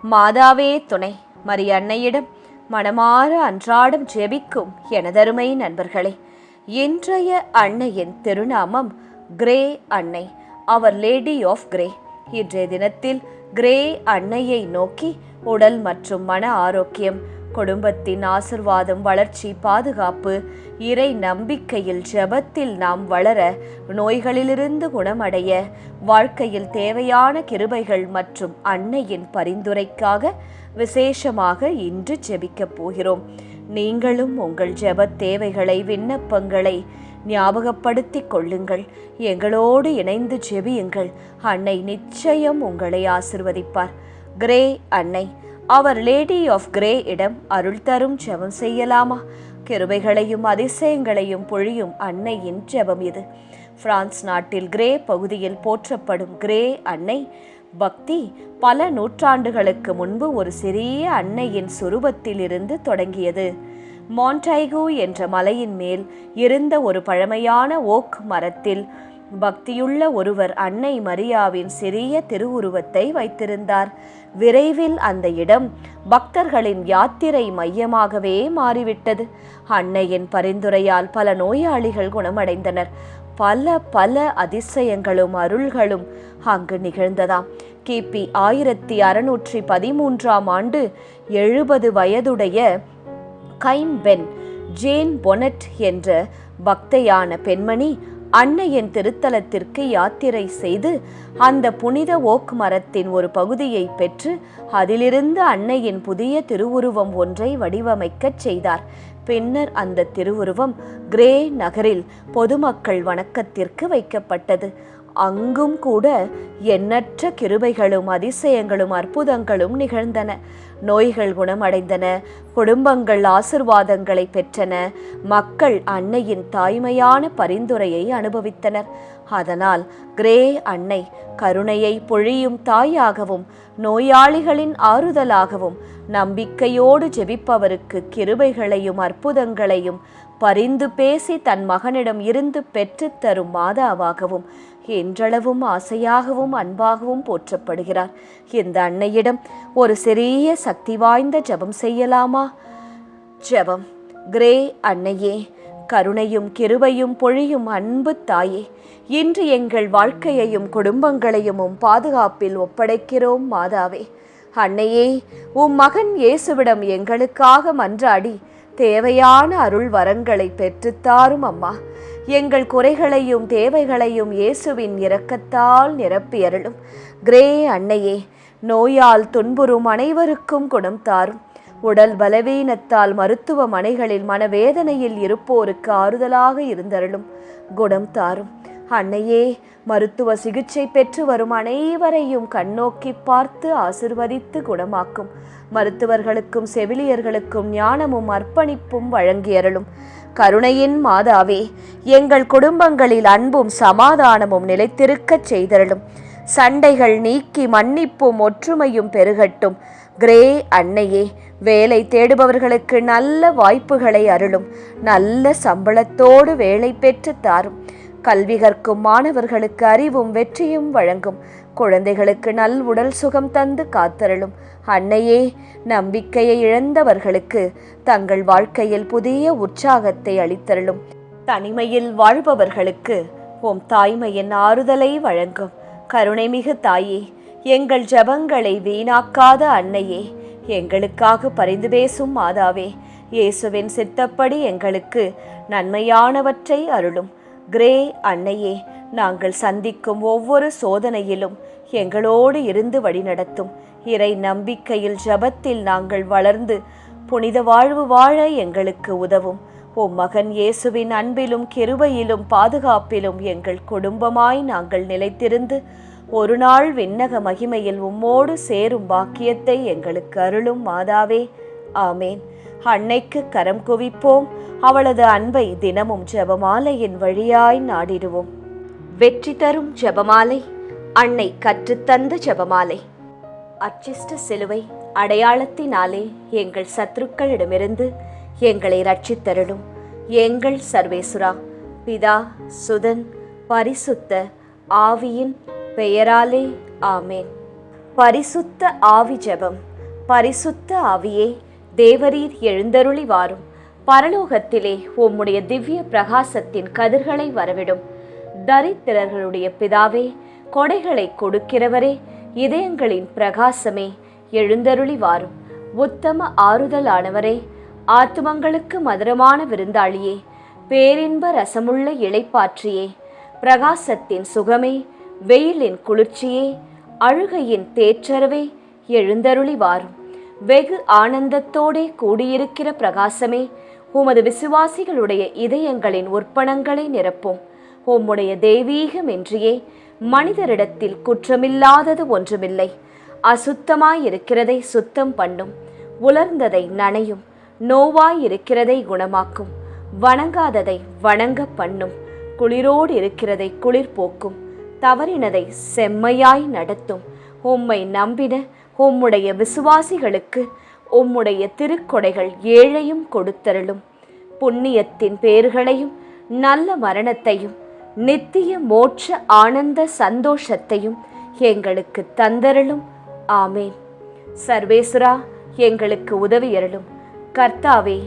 மாதாவே துணை. மரியன்னையிடம் மனமாற அன்றாடம் ஜெபிக்கும் எனதருமை நண்பர்களே, இன்றைய அன்னையின் திருநாமம் கிரே அன்னை, அவர் லேடி ஆஃப் கிரே. இன்றைய தினத்தில் கிரே அன்னையை நோக்கி உடல் மற்றும் மன ஆரோக்கியம், குடும்பத்தின் ஆசிர்வாதம், வளர்ச்சி, பாதுகாப்பு, இறை நம்பிக்கையில் ஜெபத்தில் நாம் வளர, நோய்களிலிருந்து குணமடைய, வாழ்க்கையில் தேவையான கிருபைகள் மற்றும் அன்னையின் பரிந்துரைக்காக விசேஷமாக இன்று ஜெபிக்கப் போகிறோம். நீங்களும் உங்கள் ஜெப தேவைகளை, விண்ணப்பங்களை ஞாபகப்படுத்திக் கொள்ளுங்கள். எங்களோடு இணைந்து ஜெபியுங்கள். அன்னை நிச்சயம் உங்களை ஆசிர்வதிப்பார். கிரே அன்னை, அவர் லேடி ஆஃப் கிரே இடம் அருள் தரும் ஜெபம் செய்யலாமா? கிருபைகளையும் அதிசயங்களையும் பொழியும் அன்னையின் ஜெபம் இது. பிரான்ஸ் நாட்டில் கிரே பகுதியில் போற்றப்படும் கிரே அன்னை பக்தி பல நூற்றாண்டுகளுக்கு முன்பு ஒரு சிறிய அன்னையின் சுரூபத்தில் இருந்து தொடங்கியது. மான்டைகு என்ற மலையின் மேல் இருந்த ஒரு பழமையான ஓக் மரத்தில் பக்தியுள்ள ஒருவர் அன்னை மரியாவின் சிறிய திருவுருவத்தை வைத்திருந்தார். விரைவில் அந்த இடம் பக்தர்களின் யாத்திரை மையமாகவே மாறிவிட்டது. அன்னையின் பரிந்துரையால் பல நோயாளிகள் குணமடைந்தனர். பல அதிசயங்களும் அருள்களும் அங்கு நிகழ்ந்ததாம். கிபி 1613 ஆண்டு 70 வயதுடைய கைம் பென் ஜேன் பொனட் என்ற பக்தையான பெண்மணி அன்னையின் திருத்தலத்திற்கு யாத்திரை செய்து அந்த புனித ஓக் மரத்தின் ஒரு பகுதியை பெற்று அதிலிருந்து அன்னையின் புதிய திருவுருவம் ஒன்றை வடிவமைக்கச் செய்தார். பின்னர் அந்த திருவுருவம் கிரே நகரில் பொதுமக்கள் வணக்கத்திற்கு வைக்கப்பட்டது. அங்கும் கூட எண்ணற்ற கிருபைகளும் அதிசயங்களும் அற்புதங்களும் நிகழ்ந்தன. நோய்கள் குணமடைந்தன, குடும்பங்கள் ஆசிர்வாதங்களை பெற்றன, மக்கள் அன்னையின் தாய்மையான பரிந்துரையை அனுபவித்தனர். அதனால் கிரே அன்னை கருணையை பொழியும் தாயாகவும், நோயாளிகளின் ஆறுதலாகவும், நம்பிக்கையோடு ஜெபிப்பவருக்கு கிருபைகளையும் அற்புதங்களையும் பரிந்து பேசி தன் மகனிடம் இருந்து பெற்றுத் தரும் மாதாவாகவும் என்றளவும் ஆசையாகவும் அன்பாகவும் போற்றப்படுகிறார். இந்த அன்னையிடம் ஒரு சிறிய சக்தி வாய்ந்த ஜெபம் செய்யலாமா? ஜெபம். கிரே அன்னையே, கருணையும் கிருபையும் பொழியும் அன்பு தாயே, இன்று எங்கள் வாழ்க்கையையும் குடும்பங்களையும் பாதுகாப்பில் ஒப்படைக்கிறோம் மாதாவே. அன்னையே, மகன் இயேசுவிடம் எங்களுக்காக மன்றாடி தேவையான அருள் வரங்களை பெற்றுத்தாரும் அம்மா. எங்கள் குறைகளையும் தேவைகளையும் இயேசுவின் இரக்கத்தால் நிரப்பியருளும். கிரே அன்னையே, நோயால் துன்புறும் அனைவருக்கும் குணம் தாரும். உடல் பலவீனத்தால் மருத்துவமனைகளில் மனவேதனையில் இருப்போருக்கு ஆறுதலாக இருந்தருளும். குணம் தாரும். அன்னையே, மருத்துவ சிகிச்சை பெற்று வரும் அனைவரையும் கண்ணோக்கி பார்த்து ஆசிர்வதித்து குணமாக்கும். மருத்துவர்களுக்கும் செவிலியர்களுக்கும் ஞானமும் அர்ப்பணிப்பும் வழங்கியருளும். கருணையின் மாதாவே, எங்கள் குடும்பங்களில் அன்பும் சமாதானமும் நிலைத்திருக்கச் செய்தருளும். சண்டைகள் நீக்கி மன்னிப்பும் ஒற்றுமையும் பெருகட்டும். கிரே அன்னையே, வேலை தேடுபவர்களுக்கு நல்ல வாய்ப்புகளை அருளும். நல்ல சம்பளத்தோடு வேலை பெற்று தாரும். கல்வி கற்கும் மாணவர்களுக்கு அறிவும் வெற்றியும் வழங்கும். குழந்தைகளுக்கு நல் உடல் சுகம் தந்து காத்தருளும். அன்னையே, நம்பிக்கையை இழந்தவர்களுக்கு தங்கள் வாழ்க்கையில் புதிய உற்சாகத்தை அளித்தருளும். தனிமையில் வாழ்பவர்களுக்கு தாய்மையின் ஆறுதலை வழங்கும். கருணைமிகு தாயே, எங்கள் ஜெபங்களை வீணாக்காத அன்னையே, எங்களுக்காக பரிந்து பேசும் மாதாவே, இயேசுவின் சித்தப்படி எங்களுக்கு நன்மையானவற்றை அருளும். கிரே அன்னையே, நாங்கள் சந்திக்கும் ஒவ்வொரு சோதனையிலும் எங்களோடு இருந்து வழிநடத்தும். இறை நம்பிக்கையில் ஜெபத்தில் நாங்கள் வளர்ந்து புனித வாழ்வு வாழ எங்களுக்கு உதவும். மகன் இயேசுவின் அன்பிலும் கிருபையிலும் பாதுகாப்பிலும் எங்கள் குடும்பமாய் நாங்கள் நிலைத்திருந்து ஒரு நாள் விண்ணக மகிமையில் உம்மோடு சேரும் பாக்கியத்தை எங்களுக்கு அருளும் மாதாவே. ஆமேன். அன்னைக்கு கரம் குவிப்போம். அவளது அன்பை தினமும் ஜெபமாலையின் வழியாய் நாடிடுவோம். வெற்றி தரும் ஜெபமாலை. அன்னை கற்றுத்தந்த ஜெபமாலை. அச்சிஷ்ட சிலுவை அடையாளத்தினாலே எங்கள் சத்துருக்களிடமிருந்து எங்களை ரட்சித்தருளும். எங்கள் சர்வேசுரா, பிதா, சுதன், பரிசுத்த ஆவியின் பெயராலே. ஆமேன். பரிசுத்த ஆவி ஜெபம். பரிசுத்த ஆவியே, தேவரீர் எழுந்தருளி வாரும். பரலோகத்திலே உம்முடைய திவ்ய பிரகாசத்தின் கதிர்களை வரவிடும். தரித்திரர்களுடைய பிதாவே, கொடைகளை கொடுக்கிறவரே, இதயங்களின் பிரகாசமே, எழுந்தருளி வாரும். உத்தம ஆறுதலானவரே, ஆத்துமங்களுக்கு மதுரமான விருந்தாளியே, பேரின்ப ரசமுள்ள இளைப்பாற்றியே, பிரகாசத்தின் சுகமே, வெயிலின் குளிர்ச்சியே, அழுகையின் தேற்றரவே, எழுந்தருளி வாரும். வெகு ஆனந்தத்தோடே கூடியிருக்கிற பிரகாசமே, உமது விசுவாசிகளுடைய இதயங்களின் உற்பணங்களை நிரப்பும். உம்முடைய தெய்வீகமின்றியே மனிதரிடத்தில் குற்றமில்லாதது ஒன்றுமில்லை. அசுத்தமாயிருக்கிறதை சுத்தம் பண்ணும், உலர்ந்ததை நனையும், நோவாயிருக்கிறதை குணமாக்கும், வணங்காததை வணங்க பண்ணும், குளிரோடு இருக்கிறதை குளிர் போக்கும், தவறினதை செம்மையாய் நடத்தும். உம்மை நம்பின உம்முடைய விசுவாசிகளுக்கு உம்முடைய திருக்கொடைகள் ஏழையும் கொடுத்தருளும். புண்ணியத்தின் பேர்களையும் நல்ல மரணத்தையும் நித்திய மோட்ச ஆனந்த சந்தோஷத்தையும் எங்களுக்கு தந்தருளும். ஆமேன். சர்வேசுரா, எங்களுக்கு உதவியருளும். கர்த்தாவே,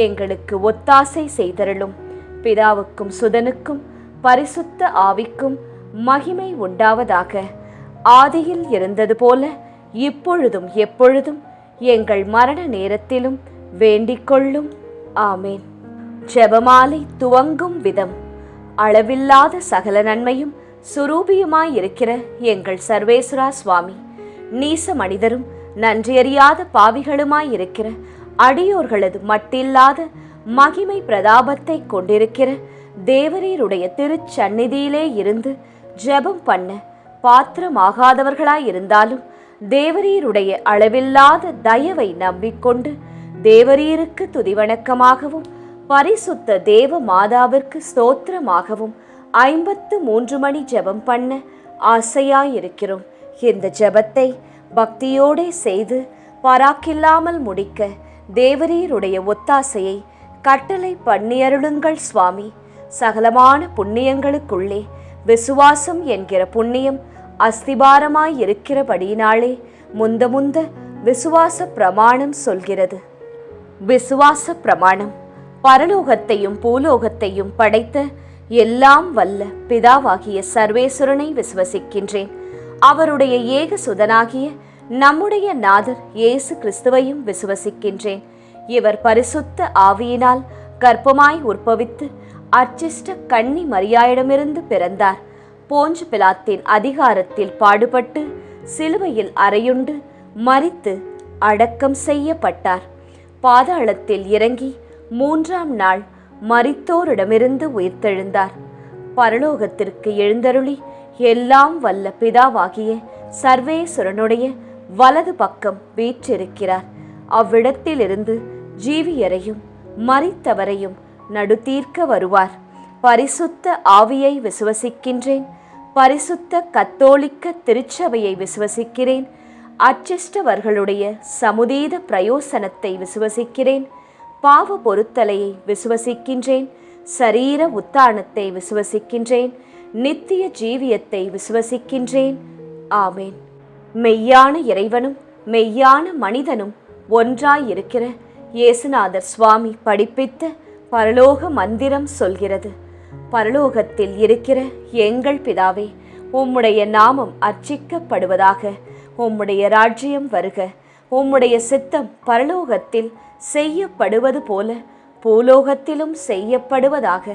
எங்களுக்கு ஒத்தாசை செய்தருளும். பிதாவுக்கும் சுதனுக்கும் பரிசுத்த ஆவிக்கும் மகிமை உண்டாவதாக. ஆதியில் இருந்தது போல இப்பொழுதும் எப்பொழுதும் எங்கள் மரண நேரத்திலும் வேண்டிக்கொள்ளும். ஆமேன். ஜெபமாலை துவங்கும் விதம். அளவில்லாத சகல நன்மையும் சுரூபியுமாயிருக்கிற எங்கள் சர்வேஸ்வரா சுவாமி, நீச மனிதரும் நன்றியறியாத பாவிகளுமாயிருக்கிற அடியோர்களது மட்டில்லாத மகிமை பிரதாபத்தை கொண்டிருக்கிற தேவரீருடைய திருச்சந்நிதியிலே இருந்து ஜெபம் பண்ண பாத்திரமாகாதவர்களாயிருந்தாலும் தேவரீருடைய அளவில்லாத தயவை நம்பிக்கொண்டு தேவரீருக்கு துதிவணக்கமாகவும் பரிசுத்த தேவ மாதாவிற்கு ஸ்தோத்திரமாகவும் 53 மணி ஜெபம் பண்ண ஆசையாயிருக்கிறோம். இந்த ஜெபத்தை பக்தியோடே செய்து பராக்கில்லாமல் முடிக்க தேவரீருடைய ஒத்தாசையை கட்டளை பண்ணியருளுங்கள் சுவாமி. சகலமான புண்ணியங்களுக்குள்ளே விசுவாசம் என்கிற புண்ணியம் அஸ்திபாரமாயிருக்கிறபடியினாலே முந்த விசுவாச பிரமாணம் சொல்கிறது. விசுவாச பிரமாணம். பரலோகத்தையும் பூலோகத்தையும் படைத்த எல்லாம் வல்ல பிதாவாகிய சர்வேஸ்வரனை விசுவசிக்கின்றேன். அவருடைய ஏக சுதனாகிய நம்முடைய நாதர் இயேசு கிறிஸ்துவையும் விசுவசிக்கின்றேன். இவர் பரிசுத்த ஆவியினால் கர்ப்பமாய் உற்பவித்து அர்ச்சிஷ்ட கன்னி மரியாயிடமிருந்து பிறந்தார். போஞ்சு பிலாத்தின் அதிகாரத்தில் பாடுபட்டு சிலுவையில் அறையுண்டு மரித்து அடக்கம் செய்யப்பட்டார். பாதாளத்தில் இறங்கி 3ஆம் நாள் மரித்தோரிடமிருந்து உயிர்த்தெழுந்தார். பரலோகத்திற்கு எழுந்தருளி எல்லாம் வல்ல பிதாவாகிய சர்வேஸ்வரனுடைய வலது பக்கம் வீற்றிருக்கிறார். அவ்விடத்திலிருந்து ஜீவியரையும் மரித்தவரையும் நடுதீர்க்க வருவார். பரிசுத்த ஆவியை விசுவசிக்கின்றேன். பரிசுத்த கத்தோலிக்க திருச்சபையை விசுவசிக்கிறேன். அச்சிஷ்டவர்களுடைய சமுதீத பிரயோசனத்தை விசுவசிக்கிறேன். பாவ பொருத்தலையை விசுவசிக்கின்றேன். சரீர உத்தானத்தை விசுவசிக்கின்றேன். நித்திய ஜீவியத்தை விசுவசிக்கின்றேன். ஆமேன். மெய்யான இறைவனும் மெய்யான மனிதனும் ஒன்றாயிருக்கிற இயேசுநாதர் சுவாமி படிப்பித்த பரலோக மந்திரம் சொல்கிறது. பரலோகத்தில் இருக்கிற எங்கள் பிதாவே, உம்முடைய நாமம் அர்ச்சிக்கப்படுவதாக. உம்முடைய ராஜ்யம் வருக. உம்முடைய சித்தம் பரலோகத்தில் செய்யப்படுவது போல பூலோகத்திலும் செய்யப்படுவதாக.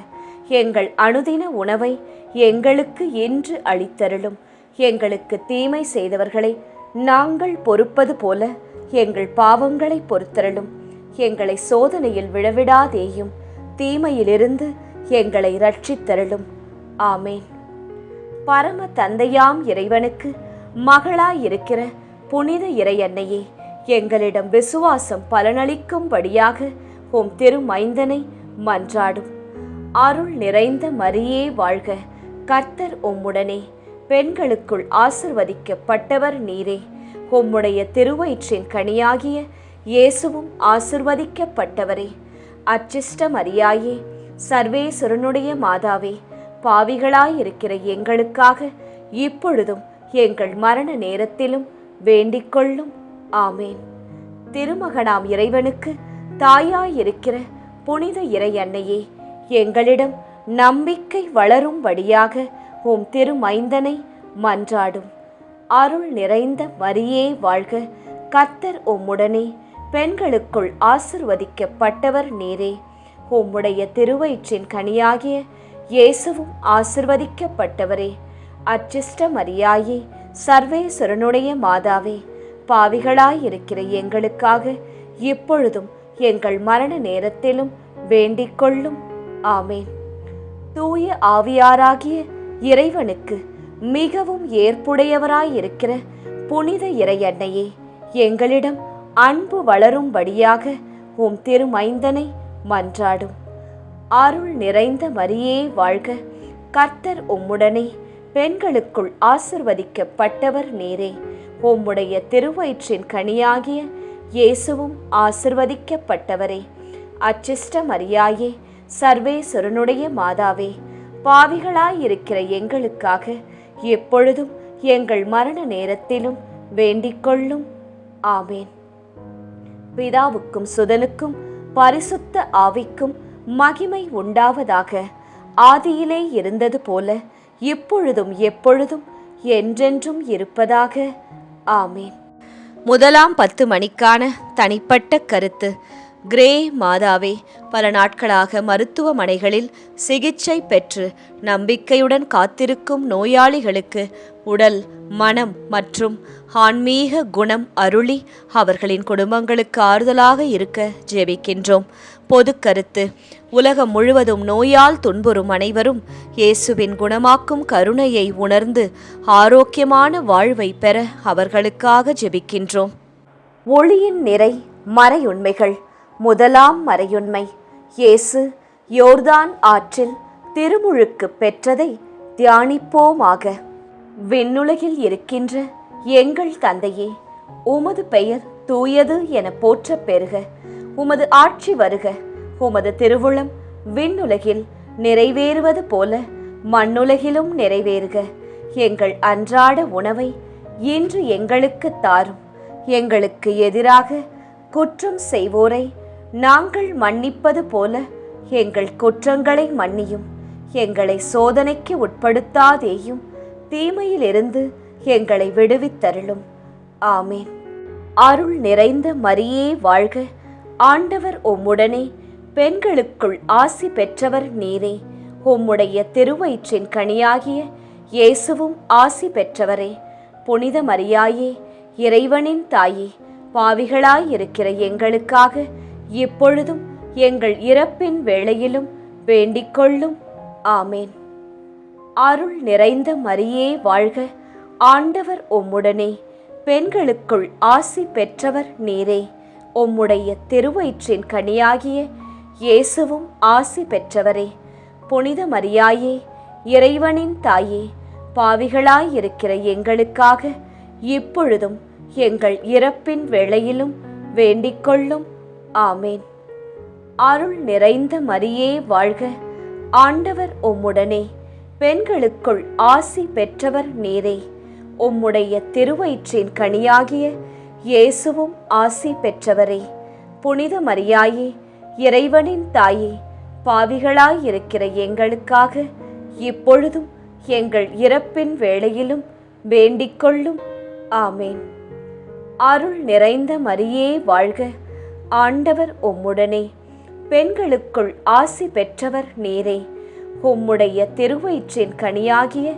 எங்கள் அனுதின உணவை எங்களுக்கு இன்று அளித்தருளும். எங்களுக்கு தீமை செய்தவர்களை நாங்கள் பொறுப்பது போல எங்கள் பாவங்களை பொறுத்தருளும். எங்களை சோதனையில் விழவிடாதேயும், தீமையிலிருந்து எங்களை இரட்சித்தருளும். ஆமேன். பரம தந்தையாம் இறைவனுக்கு மகளாயிருக்கிற புனித இறையன்னையே, எங்களிடம் விசுவாசம் பலனளிக்கும்படியாக உம் திருமைந்தனை மன்றாடும். அருள் நிறைந்த மரியே வாழ்க. கர்த்தர் உம்முடனே. பெண்களுக்குள் ஆசிர்வதிக்கப்பட்டவர் நீரே. உம்முடைய திருவயிற்றின் கனியாகிய இயேசுவும் ஆசிர்வதிக்கப்பட்டவரே. அச்சிஷ்ட மரியாயே, சர்வேஸ்வரனுடைய மாதாவே, பாவிகளாயிருக்கிற எங்களுக்காக இப்பொழுதும் எங்கள் மரண நேரத்திலும் வேண்டிக்கொள்ளும். ஆமேன். திருமகனாம் இறைவனுக்கு தாயாயிருக்கிற புனித இறை அன்னையே, எங்களிடம் நம்பிக்கை வளரும்படியாக உம் திருமைந்தனை மன்றாடும். அருள் நிறைந்த மரியே வாழ்க, கர்த்தர் உம்முடனே, பெண்களுக்குள் ஆசிர்வதிக்கப்பட்டவர் நீரே. உம்முடைய திருவயிற்றின் கனியாகிய இயேசுவும் ஆசிர்வதிக்கப்பட்டவரே. அச்சிஷ்ட மரியாயே, சர்வேஸ்வரனுடைய மாதாவே, பாவிகளாயிருக்கிற எங்களுக்காக இப்பொழுதும் எங்கள் மரண நேரத்திலும் வேண்டிக்கொள்ளும். ஆமேன். தூய ஆவியாராகிய இறைவனுக்கு மிகவும் ஏற்புடையவராயிருக்கிற புனித இறை அன்னையே, எங்களிடம் அன்பு வளரும்படியாக உம் திருமைந்தனை மன்றாடும். அருள் நிறைந்த மரியே வாழ்க, கர்த்தர் உம்முடனே, பெண்களுக்குள் ஆசிர்வதிக்கப்பட்டவர் நீரே. உம்முடைய திருவயிற்றின் கனியாகிய இயேசுவும் ஆசிர்வதிக்கப்பட்டவரே. அச்சிஷ்ட மரியாயே, சர்வேஸ்வரனுடைய மாதாவே, பாவிகளாயிருக்கிற எங்களுக்காக எப்பொழுதும் எங்கள் மரண நேரத்திலும் வேண்டிக்கொள்ளும். ஆமேன். பிதாவுக்கும் சுதனுக்கும் பரிசுத்த ஆவிக்கும் மகிமை உண்டாவதாக. ஆதியிலே இருந்தது போல இப்பொழுதும் எப்பொழுதும் என்றென்றும் இருப்பதாக. ஆமேன். முதலாம் 10 மணிக்கான தனிப்பட்ட கருத்து. கிரே மாதாவே, பல நாட்களாக மருத்துவமனைகளில் சிகிச்சை பெற்று நம்பிக்கையுடன் காத்திருக்கும் நோயாளிகளுக்கு உடல், மனம் மற்றும் ஆன்மீக குணம் அருளி அவர்களின் குடும்பங்களுக்கு ஆறுதலாக இருக்க ஜெபிக்கின்றோம். பொது கருத்து. உலகம் முழுவதும் நோயால் துன்புறும் அனைவரும் இயேசுவின் குணமாக்கும் கருணையை உணர்ந்து ஆரோக்கியமான வாழ்வை பெற அவர்களுக்காக ஜெபிக்கின்றோம். ஒளியின் நிறை மறையுண்மைகள். முதலாம் மறையுண்மை, இயேசு யோர்தான் ஆற்றில் திருமுழுக்கு பெற்றதை தியானிப்போமாக. விண்ணுலகில் இருக்கின்ற எங்கள் தந்தையே, உமது பெயர் தூயது என போற்றப் பெறுக. உமது ஆட்சி வருக. உமது திருவுளம் விண்ணுலகில் நிறைவேறுவது போல மண்ணுலகிலும் நிறைவேறுக. எங்கள் அன்றாட உணவை இன்று எங்களுக்கு தாரும். எங்களுக்கு எதிராக குற்றம் செய்வோரை நாங்கள் மன்னிப்பது போல எங்கள் குற்றங்களை மன்னியும். எங்களை சோதனைக்கு உட்படுத்தாதேயும், தீமையிலிருந்து எங்களை விடுவித்தருளும். ஆமேன். அருள் நிறைந்த மரியே வாழ்க, ஆண்டவர் உம்முடனே, பெண்களுக்குள் ஆசி பெற்றவர் நீரே. உம்முடைய திருவயிற்றின் கனியாகிய இயேசுவும் ஆசி பெற்றவரே. புனித மரியாயே, இறைவனின் தாயே, பாவிகளாயிருக்கிற எங்களுக்காக இப்பொழுதும் எங்கள் இறப்பின் வேளையிலும் வேண்டிக்கொள்ளும். ஆமேன். அருள் நிறைந்த மரியே வாழ்க, ஆண்டவர் உம்முடனே, பெண்களுக்குள் ஆசி பெற்றவர் நீரே. உம்முடைய திருவயிற்றின் கனியாகிய இயேசுவும் ஆசி பெற்றவரே. புனித மரியாயே, இறைவனின் தாயே, பாவிகளாயிருக்கிற எங்களுக்காக இப்பொழுதும் எங்கள் இறப்பின் வேளையிலும் வேண்டிக்கொள்ளும். ஆமேன். அருள் நிறைந்த மரியே வாழ்க, ஆண்டவர் உம்முடனே, பெண்களுக்குள் ஆசி பெற்றவர் நீரே. உம்முடைய திருவயிற்றின் கனியாகிய இயேசுவும் ஆசி பெற்றவரே. புனித மரியாயே, இறைவனின் தாயே, பாவிகளாயிருக்கிற எங்களுக்காக இப்பொழுதும் எங்கள் இறப்பின் வேளையிலும் வேண்டிக்கொள்ளும். ஆமேன். அருள் நிறைந்த மரியே வாழ்க, ஆண்டவர் உம்முடனே, பெண்களுக்குள் ஆசி பெற்றவர் நீரே. உம்முடைய திருவயிற்றின் கனியாகிய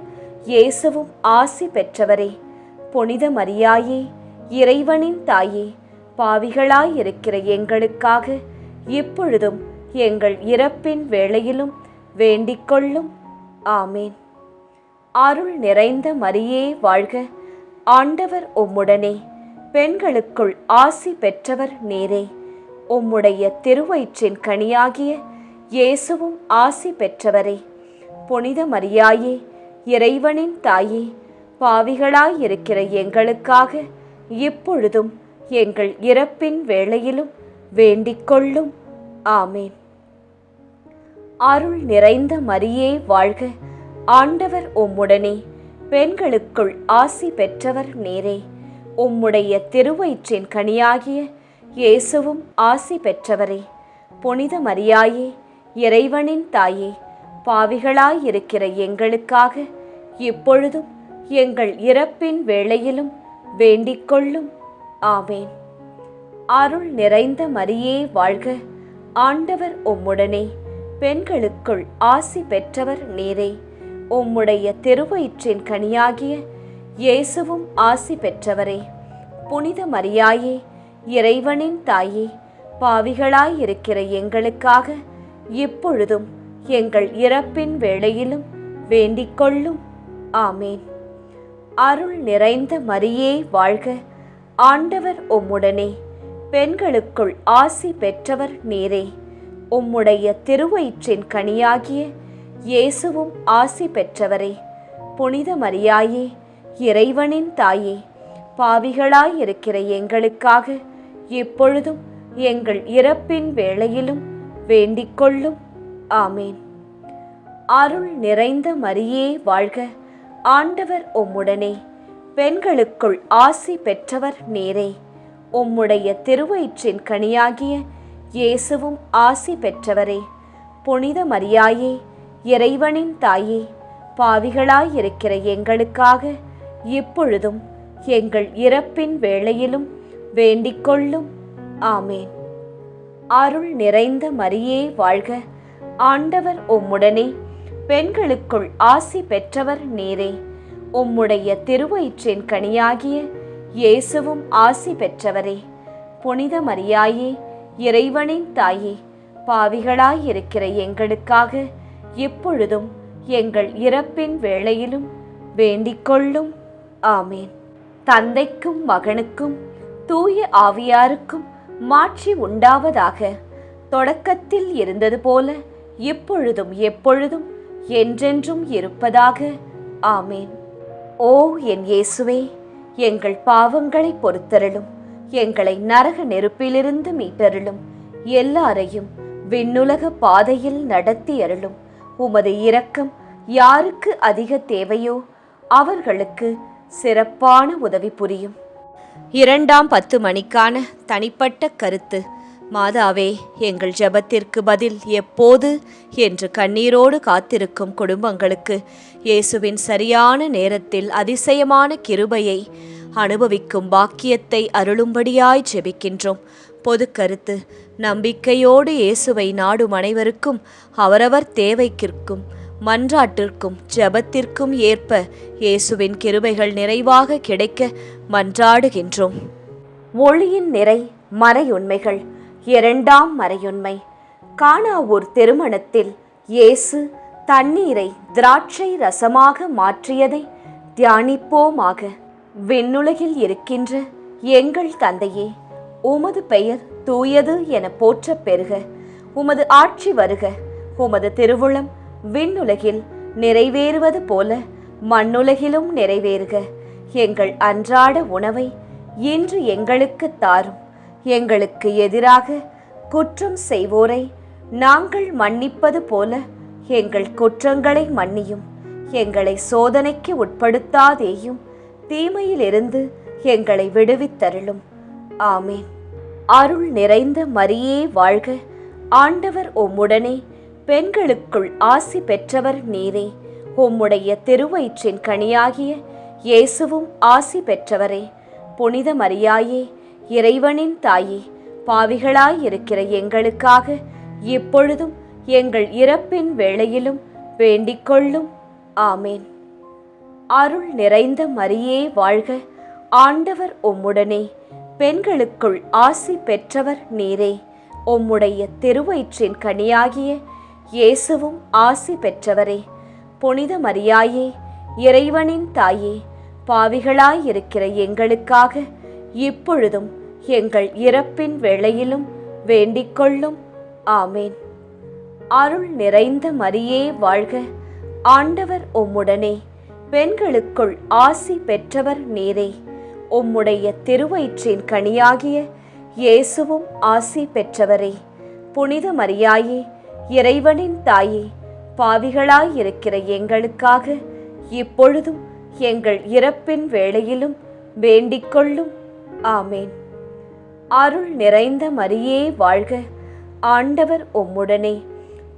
இயேசுவும் ஆசி பெற்றவரே. புனித மரியாயே, இறைவனின் தாயே, பாவிகளாயிருக்கிற எங்களுக்காக இப்பொழுதும் எங்கள் இறப்பின் வேளையிலும் வேண்டிக்கொள்ளும். ஆமேன். அருள் நிறைந்த மரியே வாழ்க, ஆண்டவர் உம்முடனே, பெண்களுக்குள் ஆசி பெற்றவர் நீரே. உம்முடைய திருவயிற்றின் கனியாகிய இயேசுவும் ஆசி பெற்றவரே. புனித மரியாயே, இறைவனின் தாயே, பாவிகளாயிருக்கிற எங்களுக்காக இப்பொழுதும் எங்கள் இறப்பின் வேளையிலும் வேண்டிக்கொள்ளும். ஆமேன். அருள் நிறைந்த மரியே வாழ்க, ஆண்டவர் உம்முடனே, பெண்களுக்குள் ஆசி பெற்றவர் நீரே. உம்முடைய திருவயிற்றின் கனியாகிய இயேசுவும் ஆசி பெற்றவரே. புனித மரியாயே, இறைவனின் தாயே, பாவிகளாயிருக்கிற எங்களுக்காக இப்பொழுதும் எங்கள் இறப்பின் வேளையிலும் வேண்டிக்கொள்ளும். ஆமேன். அருள் நிறைந்த மரியே வாழ்க, ஆண்டவர் உம்முடனே, பெண்களுக்குள் ஆசி பெற்றவர் நீரே. உம்முடைய திருவயிற்றின் கனியாகிய இயேசுவும் ஆசி பெற்றவரே. புனித மரியாயே, இறைவனின் தாயே, பாவிகளாயிருக்கிற எங்களுக்காக இப்பொழுதும் எங்கள் இறப்பின் வேளையிலும் வேண்டிக்கொள்ளும். ஆமேன். அருள் நிறைந்த மரியே வாழ்க, ஆண்டவர் உம்முடனே, பெண்களுக்குள் ஆசி பெற்றவர் நீரே. உம்முடைய திருவயிற்றின் கனியாகிய இயேசுவும் ஆசி பெற்றவரே. புனித மரியாயே, இறைவனின் தாயே, பாவிகளாயிருக்கிற எங்களுக்காக இப்பொழுதும் எங்கள் இறப்பின் வேளையிலும் வேண்டிக்கொள்ளும். ஆமேன். அருள் நிறைந்த மரியே வாழ்க, ஆண்டவர் உம்முடனே, பெண்களுக்குள் ஆசி பெற்றவர் நீரே. உம்முடைய திருவயிற்றின் கனியாகிய இயேசுவும் ஆசி பெற்றவரே. புனித மரியாயே, இறைவனின் தாயே, பாவிகளாயிருக்கிற எங்களுக்காக இப்பொழுதும் எங்கள் இறப்பின் வேளையிலும் வேண்டிக்கொள்ளும். ஆமேன். அருள் நிறைந்த மரியே வாழ்க, ஆண்டவர் உம்முடனே, பெண்களுக்குள் ஆசி பெற்றவர் நீரே. உம்முடைய திருவயிற்றின் கனியாகிய இயேசுவும் ஆசி பெற்றவரே. புனித மரியாயே, இறைவனின் தாயே, பாவிகளாயிருக்கிற எங்களுக்காக இப்பொழுதும் எங்கள் இறப்பின் வேளையிலும் வேண்டிக்கொள்ளும். ஆமேன். தந்தைக்கும் மகனுக்கும் தூய ஆவியாருக்கும் மாட்சி உண்டாவதாக. தொடக்கத்தில் இருந்தது போல இப்பொழுதும் எப்பொழுதும் என்றென்றும் இருப்பதாக. ஆமேன். ஓ என் இயேசுவே, எங்கள் பாவங்களை பொறுத்தருளும், எங்களை நரக நெருப்பிலிருந்து மீட்டருளும், எல்லாரையும் விண்ணுலக பாதையில் நடத்தி அருளும். உமது இரக்கம் யாருக்கு அதிக தேவையோ அவர்களுக்கு சிறப்பான உதவி புரியும். 2ஆம் 10 மணிக்கான தனிப்பட்ட கருத்து. மாதாவே, எங்கள் ஜெபத்திற்கு பதில் எப்போது என்று கண்ணீரோடு காத்திருக்கும் குடும்பங்களுக்கு இயேசுவின் சரியான நேரத்தில் அதிசயமான கிருபையை அனுபவிக்கும் பாக்கியத்தை அருளும்படியாய் ஜெபிக்கின்றோம். பொது கருத்து. நம்பிக்கையோடு இயேசுவை நாடும் அனைவருக்கும் அவரவர் தேவைக்கிற்கும் மன்றாட்டிற்கும் ஜெபத்திற்கும் ஏற்ப இயேசுவின் கிருபைகள் நிறைவாக கிடைக்க மன்றாடுகின்றோம். ஒளியின் நிறை மறையுண்மைகள். 2ஆம் மறையுண்மை. கானாவூர் திருமணத்தில் இயேசு தண்ணீரை திராட்சை ரசமாக மாற்றியதை தியானிப்போமாக. விண்ணுலகில் இருக்கின்ற எங்கள் தந்தையே, உமது பெயர் தூயது என போற்றப் பெறுக. உமது ஆட்சி வருக. உமது திருவுளம் விண்ணுலகில் நிறைவேறுவது போல மண்ணுலகிலும் நிறைவேறுக. எங்கள் அன்றாட உணவை இன்று எங்களுக்கு தாரும். எங்களுக்கு எதிராக குற்றம் செய்வோரை நாங்கள் மன்னிப்பது போல எங்கள் குற்றங்களை மன்னியும். எங்களை சோதனைக்கு உட்படுத்தாதேயும், தீமையிலிருந்து எங்களை விடுவித்தருளும். ஆமேன். அருள் நிறைந்த மரியே வாழ்க, ஆண்டவர் உம்முடனே, பெண்களுக்குள் ஆசி பெற்றவர் நீரே. உம்முடைய திருவயிற்றின் கனியாகிய இயேசுவும் ஆசி பெற்றவரே. புனித மரியாயே, இறைவனின் தாயே, பாவிகளாயிருக்கிற எங்களுக்காக இப்பொழுதும் எங்கள் இறப்பின் வேளையிலும் வேண்டிக்கொள்ளும். ஆமேன். அருள் நிறைந்த மரியே வாழ்க, ஆண்டவர் உம்முடனே, பெண்களுக்குள் ஆசி பெற்றவர் நீரே. உம்முடைய திருவயிற்றின் கனியாகிய இயேசுவும் ஆசி பெற்றவரே. புனித மரியாயே, இறைவனின் தாயே, பாவிகளாயிருக்கிற எங்களுக்காக இப்பொழுதும் எங்கள் இறப்பின் வேளையிலும் வேண்டிக்கொள்ளும். ஆமேன். அருள் நிறைந்த மரியே வாழ்க, ஆண்டவர் உம்முடனே, பெண்களுக்குள் ஆசி பெற்றவர் நீரே. உம்முடைய திருவயிற்றின் கனியாகிய இயேசுவும் ஆசி பெற்றவரே. புனித மரியாயே, இறைவனின் தாயே, பாவிகளாயிருக்கிற எங்களுக்காக இப்பொழுதும் எங்கள் இறப்பின் வேளையிலும் வேண்டிக் கொள்ளும். ஆமேன். அருள் நிறைந்த மரியே வாழ்க, ஆண்டவர் உம்முடனே,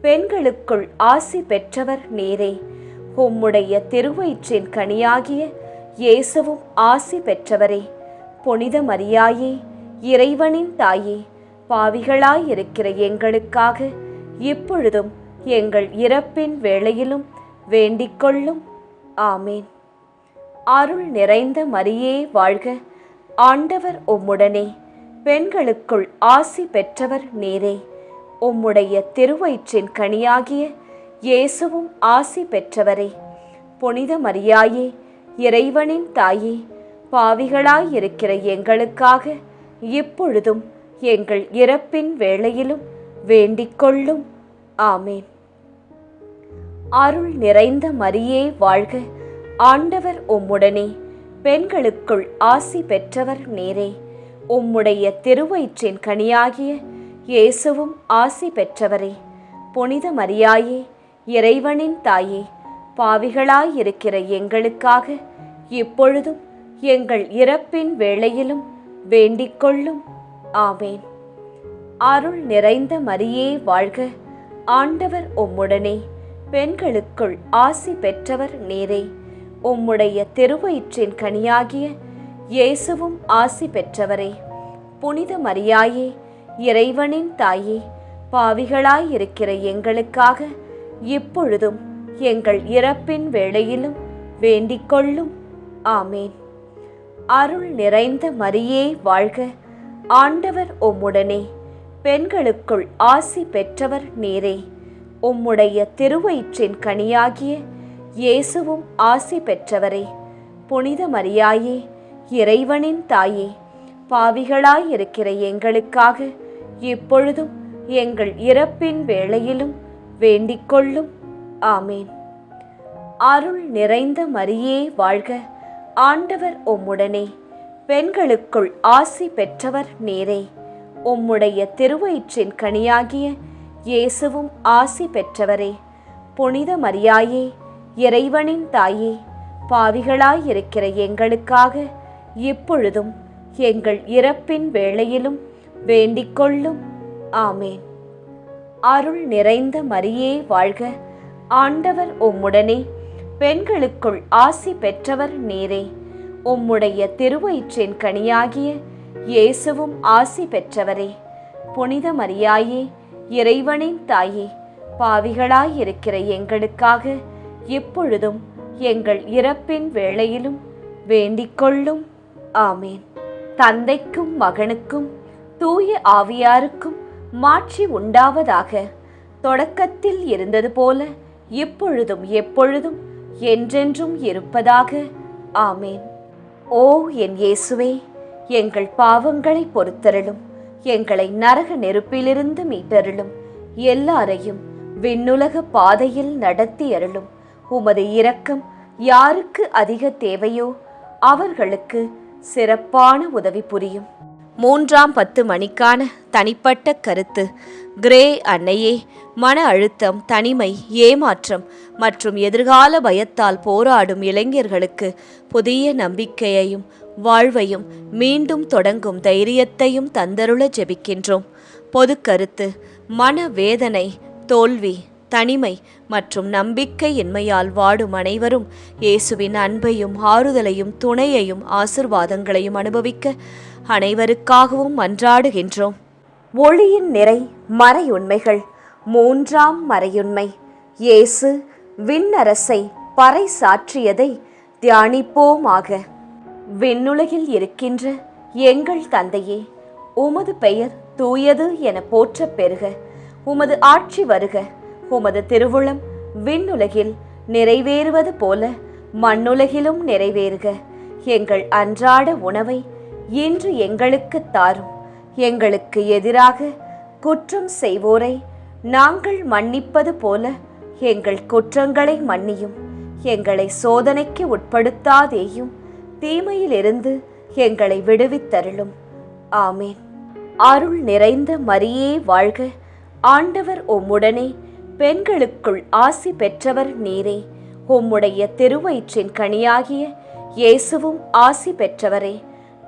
பெண்களுக்குள் ஆசி பெற்றவர் நீரே. உம்முடைய திருவயிற்றின் கனியாகிய இயேசுவும் ஆசி பெற்றவரே. புனித மரியாயே, இறைவனின் தாயே, பாவிகளாயிருக்கிற எங்களுக்காக இப்பொழுதும் எங்கள் இறப்பின் வேளையிலும் வேண்டிக் கொள்ளும். ஆமேன். அருள் நிறைந்த மரியே வாழ்க, ஆண்டவர் உம்முடனே, பெண்களுக்குள் ஆசி பெற்றவர் நீரே. உம்முடைய திருவயிற்றின் கனியாகிய இயேசுவும் ஆசி பெற்றவரே. புனித மரியாயே, இறைவனின் தாயே, பாவிகளாயிருக்கிற எங்களுக்காக இப்பொழுதும் எங்கள் இறப்பின் வேளையிலும் வேண்டிக் கொள்ளும். ஆமேன். அருள் நிறைந்த மரியே வாழ்க, ஆண்டவர் உம்முடனே, பெண்களுக்குள் ஆசி பெற்றவர் நீரே. உம்முடைய திருவயிற்றின் கனியாகிய இயேசுவும் ஆசி பெற்றவரே. புனித மரியாயே, இறைவனின் தாயே, பாவிகளாயிருக்கிற எங்களுக்காக இப்பொழுதும் எங்கள் இறப்பின் வேளையிலும் வேண்டிக் கொள்ளும். ஆமேன். அருள் நிறைந்த மரியே வாழ்க, ஆண்டவர் உம்முடனே, பெண்களுக்குள் ஆசி பெற்றவர் நீரே. உம்முடைய திருவயிற்றின் கனியாகிய இயேசுவும் ஆசி பெற்றவரே. புனித மரியாயே, இறைவனின் தாயே, பாவிகளாயிருக்கிற எங்களுக்காக இப்பொழுதும் எங்கள் இறப்பின் வேளையிலும் வேண்டிக் கொள்ளும். ஆமேன். அருள் நிறைந்த மரியே வாழ்க, ஆண்டவர் உம்முடனே, பெண்களுக்குள் ஆசி பெற்றவர் நீரே. உம்முடைய திருவயிற்றின் கனியாகிய இயேசுவும் ஆசி பெற்றவரே. புனித மரியாயே, இறைவனின் தாயே, பாவிகளாயிருக்கிற எங்களுக்காக இப்பொழுதும் எங்கள் இறப்பின் வேளையிலும் வேண்டிக் கொள்ளும். ஆமேன். அருள் நிறைந்த மரியே வாழ்க, ஆண்டவர் உம்முடனே, பெண்களுக்குள் ஆசி பெற்றவர் நீரே. உம்முடைய திருவயிற்றின் கனியாகிய இயேசுவும் ஆசி பெற்றவரே. புனித மரியாயே, இறைவனின் தாயே, பாவிகளாயிருக்கிற எங்களுக்காக இப்பொழுதும் எங்கள் இறப்பின் வேளையிலும் வேண்டிக் கொள்ளும். ஆமேன். அருள் நிறைந்த மரியே வாழ்க, ஆண்டவர் உம்முடனே, பெண்களுக்குள் ஆசி பெற்றவர் நீரே. உம்முடைய திருவயிற்றின் கனியாகிய இயேசுவும் ஆசி பெற்றவரே. புனித மரியாயே, இறைவனின் தாயே, பாவிகளாயிருக்கிற எங்களுக்காக இப்பொழுதும் எங்கள் இறப்பின் வேளையிலும் வேண்டிக் கொள்ளும். ஆமேன். தந்தைக்கும் மகனுக்கும் தூய ஆவியாருக்கும் மாட்சி உண்டாவதாக. தொடக்கத்தில் இருந்தது போல இப்பொழுதும் எப்பொழுதும் என்றென்றும் இருப்பதாக. ஆமேன். ஓ என் இயேசுவே, எங்கள் பாவங்களை பொறுத்தருளும், எங்களை நரக நெருப்பிலிருந்து மீட்டருளும், எல்லாரையும் விண்ணுலக பாதையில் நடத்தி அருளும். உமது இரக்கம் யாருக்கு அதிக தேவையோ அவர்களுக்கு சிறப்பான உதவி புரியும். 3ஆம் 10 மணிக்கான தனிப்பட்ட கருத்து. கிரே அன்னையே, மன அழுத்தம், தனிமை, ஏமாற்றம் மற்றும் எதிர்கால பயத்தால் போராடும் இளைஞர்களுக்கு புதிய நம்பிக்கையையும் வாழ்வையும் மீண்டும் தொடங்கும் தைரியத்தையும் தந்தருள ஜெபிக்கின்றோம். பொது கருத்து. மனவேதனை, தோல்வி, தனிமை மற்றும் நம்பிக்கையின்மையால் வாடும் அனைவரும் இயேசுவின் அன்பையும் ஆறுதலையும் துணையையும் ஆசிர்வாதங்களையும் அனுபவிக்க அனைவருக்காகவும் மன்றாடுகின்றோம். ஒளியின் நிறை மறையுண்மைகள். 3ஆம் மறையுண்மை, இயேசு விண்ணரசை பறைசாற்றியதை தியானிப்போமாக. விண்ணுலகில் இருக்கின்ற எங்கள் தந்தையே, உமது பெயர் தூயது என போற்றப் பெறுக. உமது ஆட்சி வருக. உமது திருவுளம் விண்ணுலகில் நிறைவேறுவது போல மண்ணுலகிலும் நிறைவேறுக. எங்கள் அன்றாட உணவை இன்று எங்களுக்கு தாரும். எங்களுக்கு எதிராக குற்றம் செய்வோரை நாங்கள் மன்னிப்பது போல எங்கள் குற்றங்களை மன்னியும். எங்களை சோதனைக்கு உட்படுத்தாதேயும், தீமையிலிருந்து எங்களை விடுவித்தருளும். ஆமேன். அருள் நிறைந்த மரியே வாழ்க, ஆண்டவர் உம்முடனே, பெண்களுக்குள் ஆசி பெற்றவர் நீரே. உம்முடைய திருவயிற்றின் கனியாகிய இயேசுவும் ஆசி பெற்றவரே.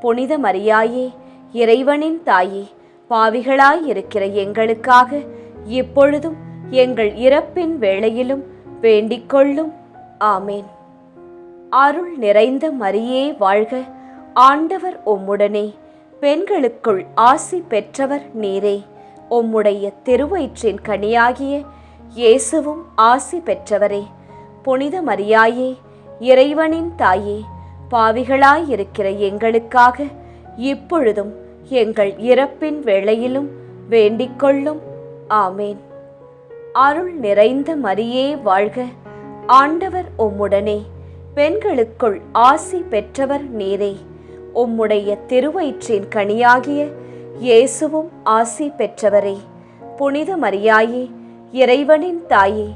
புனித மரியாயே, இறைவனின் தாயே, பாவிகளாயிருக்கிற எங்களுக்காக இப்பொழுதும் எங்கள் இறப்பின் வேளையிலும் வேண்டிக்கொள்ளும். ஆமேன். அருள் நிறைந்த மரியே வாழ்க, ஆண்டவர் உம்முடனே, பெண்களுக்குள் ஆசி பெற்றவர் நீரே. உம்முடைய திருவயிற்றின் கனியாகிய இயேசுவும் ஆசி பெற்றவரே. புனித மரியாயே, இறைவனின் தாயே, பாவிகளாயிருக்கிற எங்களுக்காக இப்பொழுதும் எங்கள் இறப்பின் வேளையிலும் வேண்டிக்கொள்ளும். ஆமேன். அருள் நிறைந்த மரியே வாழ்க, ஆண்டவர் உம்முடனே, பெண்களுக்குள் ஆசி பெற்றவர் நீரே. உம்முடைய திருவயிற்றின் கனியாகிய இயேசுவும் ஆசி பெற்றவரே. புனித மரியாயே, இறைவனின் தாயே,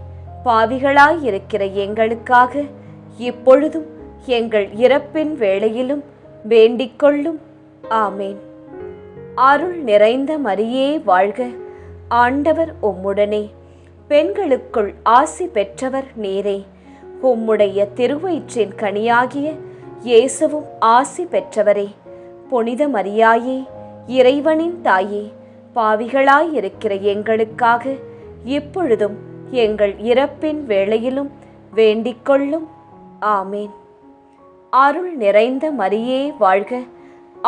பாவிகளாயிருக்கிற எங்களுக்காக இப்பொழுதும் எங்கள் இறப்பின் வேளையிலும் வேண்டிக்கொள்ளும். ஆமேன். அருள் நிறைந்த மரியே வாழ்க, ஆண்டவர் உம்முடனே, பெண்களுக்குள் ஆசி பெற்றவர் நீரே. உம்முடைய திருவயிற்றின் கனியாகிய இயேசுவும் ஆசி பெற்றவரே. புனித மரியாயே, இறைவனின் தாயே, பாவிகளாயிருக்கிற எங்களுக்காக இப்பொழுதும் எங்கள் இறப்பின் வேளையிலும் வேண்டிக்கொள்ளும். ஆமேன். அருள் நிறைந்த மரியே வாழ்க,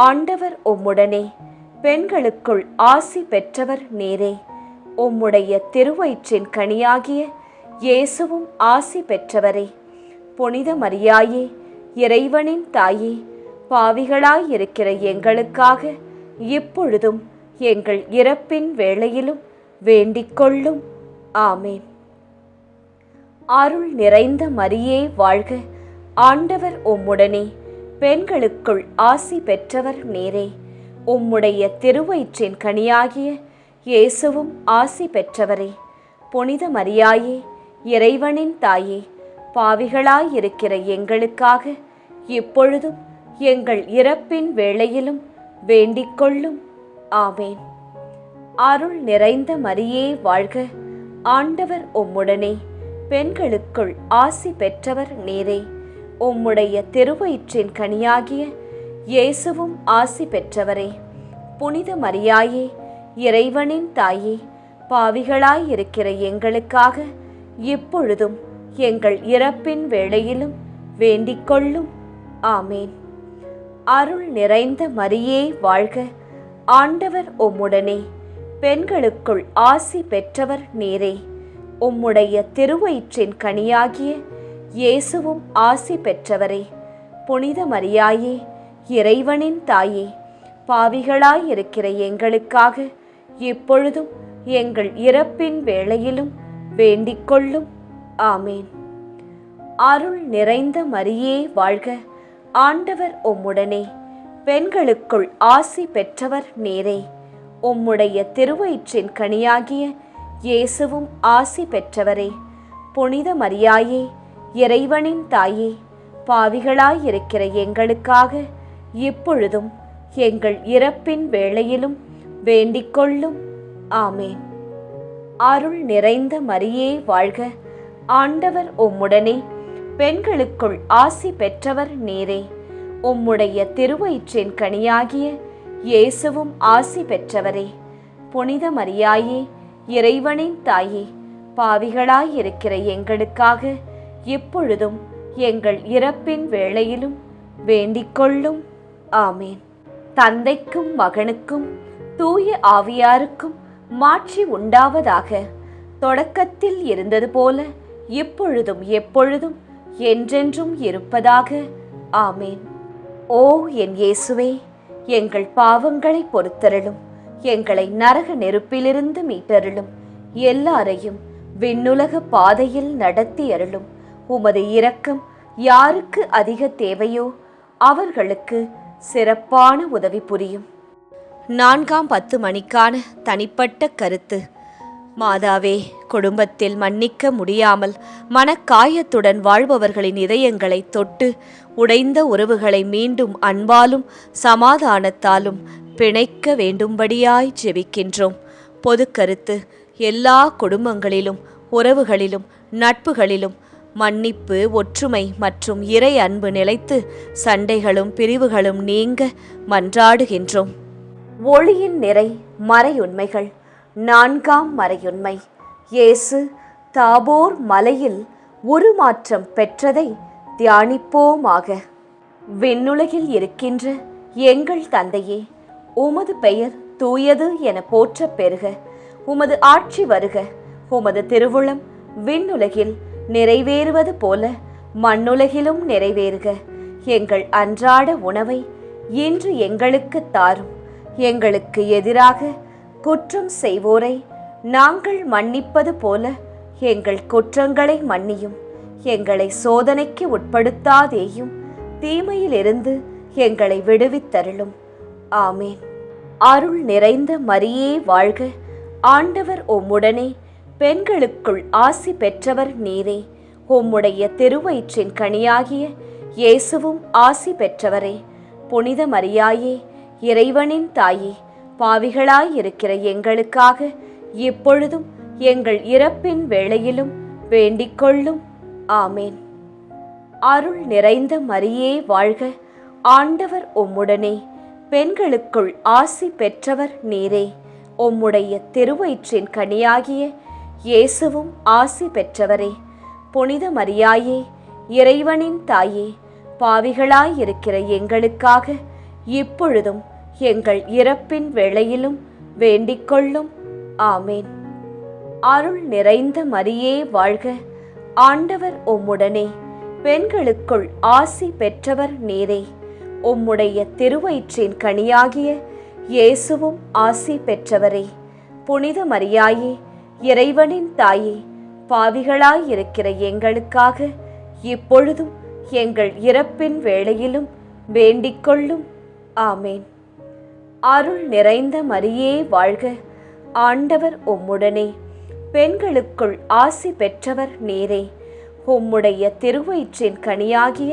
ஆண்டவர் உம்முடனே, பெண்களுக்குள் ஆசி பெற்றவர் நீரே. உம்முடைய திருவயிற்றின் கனியாகிய இயேசுவும் ஆசி பெற்றவரே. புனித மரியாயே, இறைவனின் தாயே, பாவிகளாயிருக்கிற எங்களுக்காக இப்பொழுதும் எங்கள் இறப்பின் வேளையிலும் வேண்டிக்கொள்ளும். ஆமேன். அருள் நிறைந்த மரியே வாழ்க, ஆண்டவர் உம்முடனே, பெண்களுக்குள் ஆசி பெற்றவர் நீரே. உம்முடைய திருவயிற்றின் கனியாகிய இயேசுவும் ஆசி பெற்றவரே. புனித மரியாயே, இறைவனின் தாயே, பாவிகளாயிருக்கிற எங்களுக்காக இப்பொழுதும் எங்கள் இறப்பின் வேளையிலும் வேண்டிக்கொள்ளும். ஆமேன். அருள் நிறைந்த மரியே வாழ்க, ஆண்டவர் உம்முடனே, பெண்களுக்குள் ஆசி பெற்றவர் நீரே. உம்முடைய திருவயிற்றின் கனியாகிய இயேசுவும் ஆசி பெற்றவரே. புனித மரியாயே, இறைவனின் தாயே, பாவிகளாயிருக்கிற எங்களுக்காக இப்பொழுதும் எங்கள் இறப்பின் வேளையிலும் வேண்டிக்கொள்ளும். ஆமேன். அருள் நிறைந்த மரியே வாழ்க, ஆண்டவர் உம்முடனே, பெண்களுக்குள் ஆசி பெற்றவர் நீரே. உம்முடைய திருவயிற்றின் கனியாகிய இயேசுவும் ஆசி பெற்றவரே. புனித மரியாயே, இறைவனின் தாயே, பாவிகளாயிருக்கிற எங்களுக்காக இப்பொழுதும் எங்கள் இறப்பின் வேளையிலும் வேண்டிக்கொள்ளும். ஆமேன். அருள் நிறைந்த மரியே வாழ்க, ஆண்டவர் உம்முடனே, பெண்களுக்குள் ஆசி பெற்றவர் நீரே. உம்முடைய திருவயிற்றின் கனியாகிய இயேசுவும் ஆசி பெற்றவரே. புனித மரியாயே, இறைவனின் தாயே, பாவிகளாயிருக்கிற எங்களுக்காக இப்பொழுதும் எங்கள் இறப்பின் வேளையிலும் வேண்டிக்கொள்ளும். ஆமேன். அருள் நிறைந்த மரியே வாழ்க, ஆண்டவர் உம்முடனே, பெண்களுக்குள் ஆசி பெற்றவர் நீரே. உம்முடைய திருவயிற்றின் கனியாகிய இயேசுவும் ஆசி பெற்றவரே. புனித மரியாயே, இறைவனின் தாயே, பாவிகளாயிருக்கிற எங்களுக்காக இப்பொழுதும் எங்கள் இறப்பின் வேளையிலும் வேண்டிக்கொள்ளும். ஆமேன். தந்தைக்கும் மகனுக்கும் தூய ஆவியாருக்கும் மாட்சி உண்டாவதாக. தொடக்கத்தில் இருந்தது போல இப்பொழுதும் எப்பொழுதும் என்றென்றும் இருப்பதாக. ஆமேன். ஓ என் இயேசுவே, எங்கள் பாவங்களை பொறுத்தருளும், எங்களை நரக நெருப்பிலிருந்து மீட்டருளும், எல்லாரையும் விண்ணுலக பாதையில் நடத்தி அருளும். உமது இரக்கம் யாருக்கு அதிக தேவையோ அவர்களுக்கு சிறப்பான உதவி புரியும். 4ஆம் 10 மணிக்கான தனிப்பட்ட கருத்து. மாதாவே, குடும்பத்தில் மன்னிக்க முடியாமல் மனக்காயத்துடன் வாழ்பவர்களின் இதயங்களை தொட்டு உடைந்த உறவுகளை மீண்டும் அன்பாலும் சமாதானத்தாலும் பிணைக்க வேண்டும்படியாய் ஜெபிக்கின்றோம். பொது கருத்து. எல்லா குடும்பங்களிலும் உறவுகளிலும் நட்புகளிலும் மன்னிப்பு, ஒற்றுமை மற்றும் இறை அன்பு நிலைத்து சண்டைகளும் பிரிவுகளும் நீங்க மன்றாடுகின்றோம். ஒளியின் நிறை மறையுண்மைகள். 4ஆம் மறையுண்மை, இயேசு தாபோர் மலையில் உருமாற்றம் பெற்றதை தியானிப்போமாக. விண்ணுலகில் இருக்கின்ற எங்கள் தந்தையே, உமது பெயர் தூயது என போற்றப் பெறுக. உமது ஆட்சி வருக. உமது திருவுளம் விண்ணுலகில் நிறைவேறுவது போல மண்ணுலகிலும் நிறைவேறுக. எங்கள் அன்றாட உணவை இன்று எங்களுக்கு தாரும். எங்களுக்கு எதிராக குற்றம் செய்வோரை நாங்கள் மன்னிப்பது போல எங்கள் குற்றங்களை மன்னியும். எங்களை சோதனைக்கு உட்படுத்தாதேயும், தீமையிலிருந்து எங்களை விடுவித்தருளும். ஆமேன். அருள் நிறைந்த மரியே வாழ்க. ஆண்டவர் உம்முடனே, பெண்களுக்குள் ஆசி பெற்றவர் நீரே. உம்முடைய திருவயிற்றின் கனியாகிய இயேசுவும் ஆசி பெற்றவரே. புனித மரியாயே, இறைவனின் தாயே, பாவிகளாயிருக்கிற எங்களுக்காக இப்பொழுதும் எங்கள் இறப்பின் வேளையிலும் வேண்டிக் கொள்ளும். ஆமேன். அருள் நிறைந்த மரியே வாழ்க. ஆண்டவர் உம்முடனே, பெண்களுக்குள் ஆசி பெற்றவர் நீரே. உம்முடைய திருவயிற்றின் கனியாகிய இயேசுவும் ஆசி பெற்றவரே. புனித மரியாயே, இறைவனின் தாயே, பாவிகளாயிருக்கிற எங்களுக்காக இப்பொழுதும் எங்கள் இறப்பின் வேளையிலும் வேண்டிக் கொள்ளும். ஆமேன். அருள் நிறைந்த மரியே வாழ்க. ஆண்டவர் உம்முடனே, பெண்களுக்குள் ஆசி பெற்றவர் நீரே. உம்முடைய திருவயிற்றின் கனியாகிய இயேசுவும் ஆசி பெற்றவரே. புனித மரியாயே, இறைவனின் தாயே, பாவிகளாயிருக்கிற எங்களுக்காக இப்பொழுதும் எங்கள் இறப்பின் வேளையிலும் வேண்டிக் கொள்ளும். ஆமேன். அருள் நிறைந்த மரியே வாழ்க. ஆண்டவர் உம்முடனே, பெண்களுக்குள் ஆசி பெற்றவர் நீரே. உம்முடைய திருவயிற்றின் கனியாகிய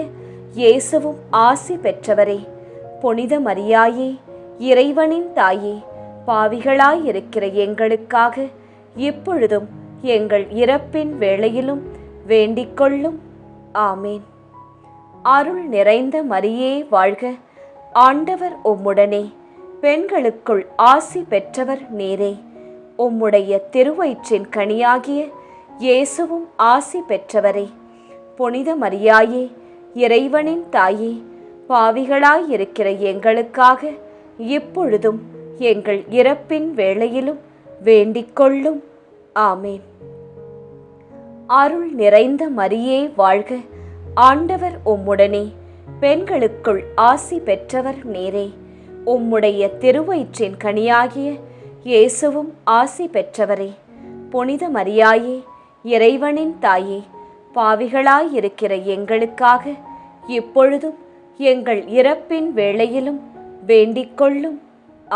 இயேசுவும் ஆசி பெற்றவரே. புனித மரியாயே, இறைவனின் தாயே, பாவிகளாயிருக்கிற எங்களுக்காக இப்பொழுதும் எங்கள் இறப்பின் வேளையிலும் வேண்டிக் கொள்ளும். ஆமேன். அருள் நிறைந்த மரியே வாழ்க. ஆண்டவர் உம்முடனே, பெண்களுக்குள் ஆசி பெற்றவர் நீரே. உம்முடைய திருவயிற்றின் கனியாகிய இயேசுவும் ஆசி பெற்றவரே. புனித மரியாயே, இறைவனின் தாயே, பாவிகளாயிருக்கிற எங்களுக்காக இப்பொழுதும் எங்கள் இறப்பின் வேளையிலும் வேண்டிக் கொள்ளும். ஆமேன். அருள் நிறைந்த மரியே வாழ்க. ஆண்டவர் உம்முடனே, பெண்களுக்குள் ஆசி பெற்றவர் நீரே. உம்முடைய திருவயிற்றின் கனியாகிய இயேசுவும் ஆசி பெற்றவரே. புனித மரியாயே, இறைவனின் தாயே, பாவிகளாயிருக்கிற எங்களுக்காக இப்பொழுதும் எங்கள் இறப்பின் வேளையிலும் வேண்டிக் கொள்ளும்.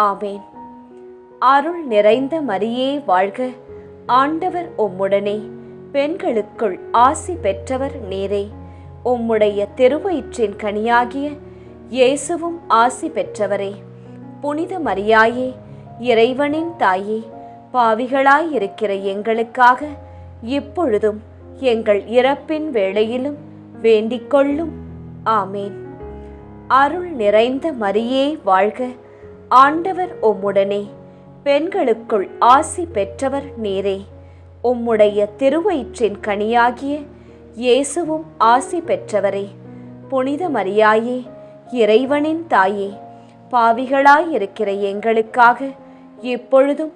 ஆமேன். அருள் நிறைந்த மரியே வாழ்க. ஆண்டவர் உம்முடனே, பெண்களுக்குள் ஆசி பெற்றவர் நீரே. உம்முடைய திருவயிற்றின் கனியாகிய இயேசுவும் ஆசி பெற்றவரே. புனித மரியாயே, இறைவனின் தாயே, பாவிகளாயிருக்கிற எங்களுக்காக இப்பொழுதும் எங்கள் இறப்பின் வேளையிலும் வேண்டிக் கொள்ளும். ஆமேன். அருள் நிறைந்த மரியே வாழ்க. ஆண்டவர் உம்முடனே, பெண்களுக்குள் ஆசி பெற்றவர் நீரே. உம்முடைய திருவயிற்றின் கனியாகிய இயேசுவும் ஆசி பெற்றவரே. புனித மரியாயே, இறைவனின் தாயே, பாவிகளாயிருக்கிற எங்களுக்காக இப்பொழுதும்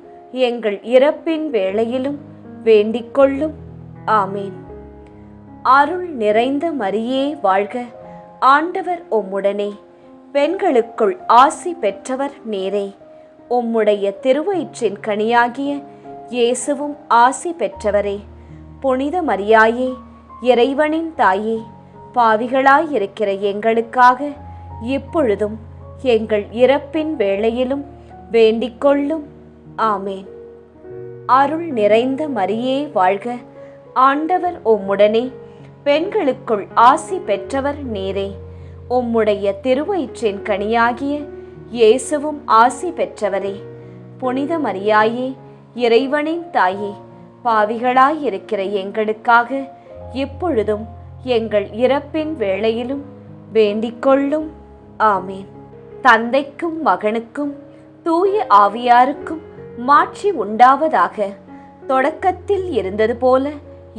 எங்கள் இறப்பின் வேளையிலும் வேண்டிக் கொள்ளும். ஆமேன். அருள் நிறைந்த மரியே வாழ்க. ஆண்டவர் உம்முடனே, பெண்களுக்குள் ஆசி பெற்றவர் நீரே. உம்முடைய திருவயிற்றின் கனியாகிய இயேசுவும் ஆசி பெற்றவரே. புனித மரியாயே, இறைவனின் தாயே, பாவிகளாயிருக்கிற எங்களுக்காக இப்பொழுதும் எங்கள் இறப்பின் வேளையிலும் வேண்டிக் கொள்ளும். ஆமேன். அருள் நிறைந்த மரியே வாழ்க. ஆண்டவர் உம்முடனே, பெண்களுக்குள் ஆசி பெற்றவர் நீரே. உம்முடைய திருவயிற்றின் கனியாகிய இயேசுவும் ஆசி பெற்றவரே. புனித மரியாயே, இறைவனின் தாயே, பாவிகளாயிருக்கிற எங்களுக்காக இப்பொழுதும் எங்கள் இறப்பின் வேளையிலும் வேண்டிக்கொள்ளும். ஆமேன். தந்தைக்கும் மகனுக்கும் தூய ஆவியாருக்கும் மாட்சி உண்டாவதாக. தொடக்கத்தில் இருந்தது போல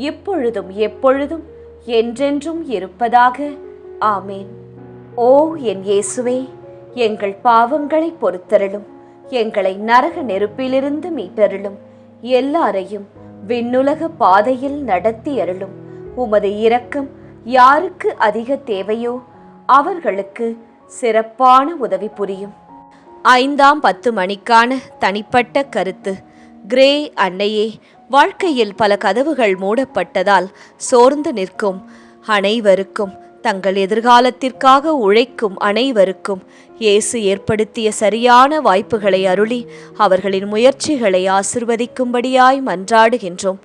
இப்பொழுதும் எப்பொழுதும் என்றென்றும் இருப்பதாக. ஆமேன். ஓ என் இயேசுவே, எங்கள் பாவங்களை பொறுத்தருளும். எங்களை நரக நெருப்பிலிருந்து மீட்டருளும். எல்லாரையும் விண்ணுலக பாதையில் நடத்தி அருளும். உமது இரக்கம் யாருக்கு அதிக தேவையோ அவர்களுக்கு சிறப்பான உதவி புரியும். 5ஆம் 10 மணிக்கான தனிப்பட்ட கருத்து. கிரே அன்னையே, வாழ்க்கையில் பல கதவுகள் மூடப்பட்டதால் சோர்ந்து நிற்கும் அனைவருக்கும், தங்கள் எதிர்காலத்திற்காக உழைக்கும் அனைவருக்கும் இயேசு ஏற்படுத்திய சரியான வாய்ப்புகளை அருளி அவர்களின் முயற்சிகளை ஆசிர்வதிக்கும்படியாய் மன்றாடுகின்றோம்.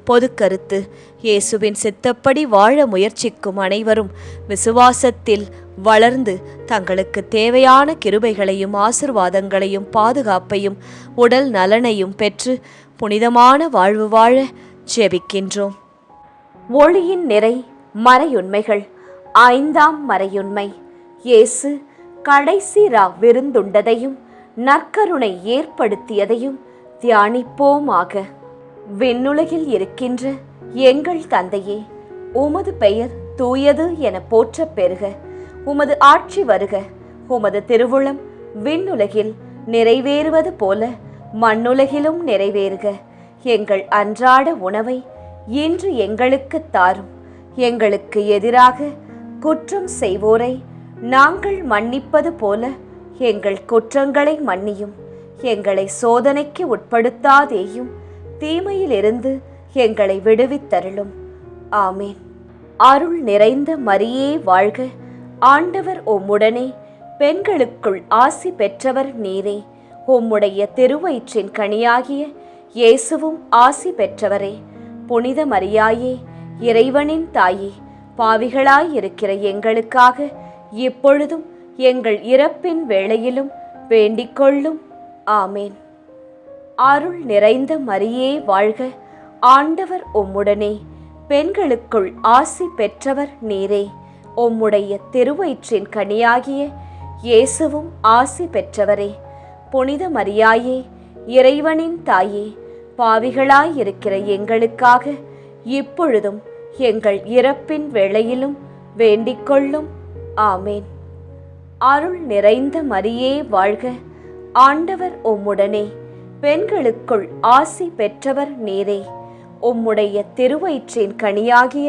பொது கருத்து. இயேசுவின் சித்தப்படி வாழ முயற்சிக்கும் அனைவரும் விசுவாசத்தில் வளர்ந்து தங்களுக்கு தேவையான கிருபைகளையும் ஆசிர்வாதங்களையும் பாதுகாப்பையும் உடல் நலனையும் பெற்று புனிதமான வாழ்வு வாழ ஜெபிக்கின்றோம். ஒளியின் நிறை மறையுண்மைகள். 5ஆம் மறையுண்மை. இயேசு கடைசி விருந்துண்டதையும் நற்கருணை ஏற்படுத்தியதையும் தியானிப்போமாக. விண்ணுலகில் இருக்கின்ற எங்கள் தந்தையே, உமது பெயர் தூயது என போற்றப் பெறுக. உமது ஆட்சி வருக. உமது திருவுளம் விண்ணுலகில் நிறைவேறுவது போல மண்ணுலகிலும் நிறைவேறுக. எங்கள் அன்றாட உணவை இன்று எங்களுக்கு தாரும். எங்களுக்கு எதிராக குற்றம் செய்வோரை நாங்கள் மன்னிப்பது போல எங்கள் குற்றங்களை மன்னியும். எங்களை சோதனைக்கு உட்படுத்தாதேயும், தீமையிலிருந்து எங்களை விடுவித்தருளும். ஆமேன். அருள் நிறைந்த மரியே வாழ்க. ஆண்டவர் உம்முடனே, பெண்களுக்குள் ஆசி பெற்றவர் நீரே. உம்முடைய திருவயிற்றின் கனியாகிய இயேசுவும் ஆசி பெற்றவரே. புனித மரியாயே, இறைவனின் தாயே, பாவிகளாயிருக்கிற எங்களுக்காக இப்பொழுதும் எங்கள் இறப்பின் வேளையிலும் வேண்டிக்கொள்ளும். ஆமேன். அருள் நிறைந்த மரியே வாழ்க. ஆண்டவர் உம்முடனே, பெண்களுக்குள் ஆசி பெற்றவர் நீரே. உம்முடைய திருவயிற்றின் கனியாகிய இயேசுவும் ஆசி பெற்றவரே. புனித மரியாயே, இறைவனின் தாயே, பாவிகளாயிருக்கிற எங்களுக்காக இப்பொழுதும் எங்கள் இறப்பின் வேளையிலும் வேண்டிக்கொள்ளும். ஆமேன். அருள் நிறைந்த மரியே வாழ்க. ஆண்டவர் உம்முடனே, பெண்களுக்குள் ஆசி பெற்றவர் நீரே. உம்முடைய திருவயிற்றின் கனியாகிய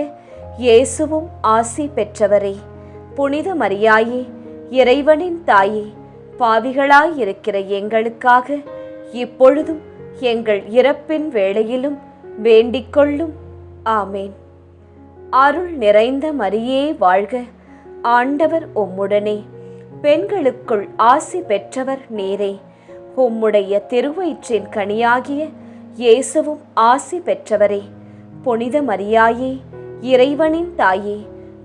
இயேசுவும் ஆசி பெற்றவரே. புனித மரியாயே, இறைவனின் தாயே, பாவிகளாயிருக்கிற எங்களுக்காக இப்பொழுதும் எங்கள் இறப்பின் வேளையிலும் வேண்டிக்கொள்ளும். ஆமேன். அருள் நிறைந்த மரியே வாழ்க. ஆண்டவர் உம்முடனே, பெண்களுக்குள் ஆசி பெற்றவர் நீரே. உம்முடைய திருவயிற்றின் கனியாகிய இயேசுவும் ஆசி பெற்றவரே. புனித மரியாயே, இறைவனின் தாயே,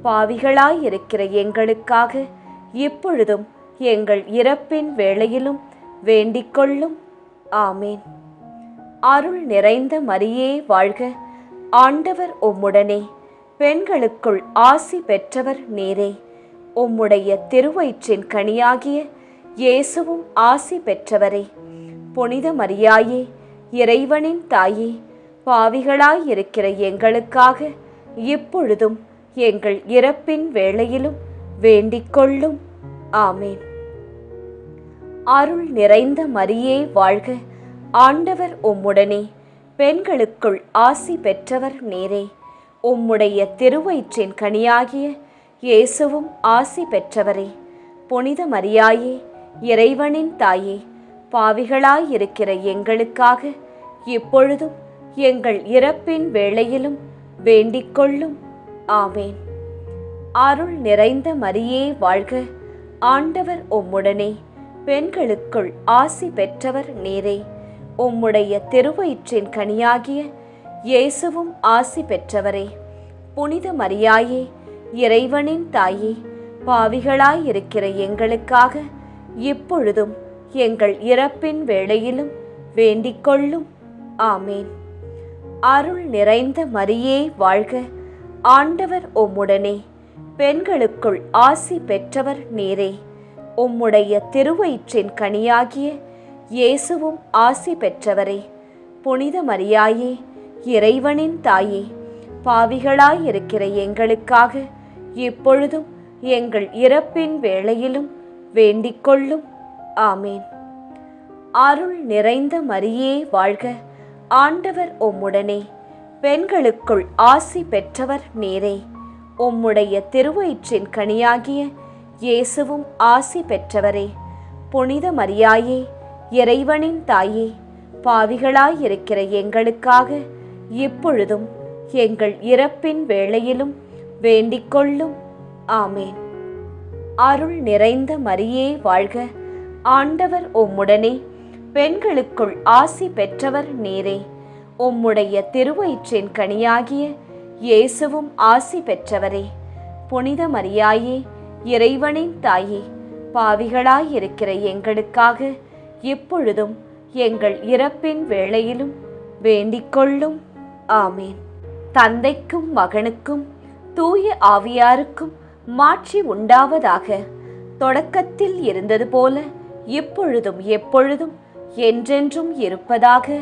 பாவிகளாயிருக்கிற எங்களுக்காக இப்பொழுதும் எங்கள் இறப்பின் வேளையிலும் வேண்டிக்கொள்ளும். ஆமேன். அருள் நிறைந்த மரியே வாழ்க. ஆண்டவர் உம்முடனே, பெண்களுக்குள் ஆசி பெற்றவர் நீரே. உம்முடைய திருவயிற்றின் கனியாகிய இயேசுவும் ஆசி பெற்றவரே. புனித மரியாயே, இறைவனின் தாயே, பாவிகளாயிருக்கிற எங்களுக்காக இப்பொழுதும் எங்கள் இறப்பின் வேளையிலும் வேண்டிக்கொள்ளும். ஆமேன். அருள் நிறைந்த மரியே வாழ்க. ஆண்டவர் உம்முடனே, பெண்களுக்குள் ஆசி பெற்றவர் நீரே. உம்முடைய திருவயிற்றின் கனியாகிய இயேசுவும் ஆசி பெற்றவரே. புனித மரியாயே, இறைவனின் தாயே, பாவிகளாயிருக்கிற எங்களுக்காக இப்பொழுதும் எங்கள் இறப்பின் வேளையிலும் வேண்டிக்கொள்ளும். ஆமேன். அருள் நிறைந்த மரியே வாழ்க. ஆண்டவர் உம்முடனே, பெண்களுக்குள் ஆசி பெற்றவர் நீரே. உம்முடைய திருவயிற்றின் கனியாகிய இயேசுவும் ஆசி பெற்றவரே. புனித மரியாயே, இறைவனின் தாயே, பாவிகளாயிருக்கிற எங்களுக்காக இப்பொழுதும் எங்கள் இறப்பின் வேளையிலும் வேண்டிக்கொள்ளும். ஆமேன். அருள் நிறைந்த மரியே வாழ்க. ஆண்டவர் உம்முடனே, பெண்களுக்குள் ஆசி பெற்றவர் நீரே. உம்முடைய திருவயிற்றின் கனியாகிய இயேசுவும் ஆசி பெற்றவரே. புனித மரியாயே, இறைவனின் தாயே, பாவிகளாயிருக்கிற எங்களுக்காக இப்பொழுதும் எங்கள் இறப்பின் வேளையிலும் வேண்டிக்கொள்ளும். ஆமேன். அருள் நிறைந்த மரியே வாழ்க, ஆண்டவர் உம்முடனே, பெண்களுக்குள் ஆசி பெற்றவர் நீரே. உம்முடைய திருவயிற்றின் கனியாகிய இயேசுவும் ஆசி பெற்றவரே. புனித மரியாயே, இறைவனின் தாயே, பாவிகளாயிருக்கிற எங்களுக்காக இப்பொழுதும் எங்கள் இறப்பின் வேளையிலும் வேண்டிக்கொள்ளும். ஆமேன். அருள் நிறைந்த மரியே வாழ்க, ஆண்டவர் உம்முடனே, பெண்களுக்குள் ஆசி பெற்றவர் நீரே. உம்முடைய திருவயிற்றின் கனியாகிய இயேசுவும் ஆசி பெற்றவரே. புனித மரியாயே, இறைவனின் தாயே, பாவிகளாயிருக்கிற எங்களுக்காக இப்பொழுதும் எங்கள் இறப்பின் வேளையிலும் வேண்டிக்கொள்ளும். ஆமேன். தந்தைக்கும் மகனுக்கும் தூய ஆவியாருக்கும் மாட்சி உண்டாவதாக. தொடக்கத்தில் இருந்தது போல இப்பொழுதும் எப்பொழுதும் என்றென்றும் இருப்பதாக.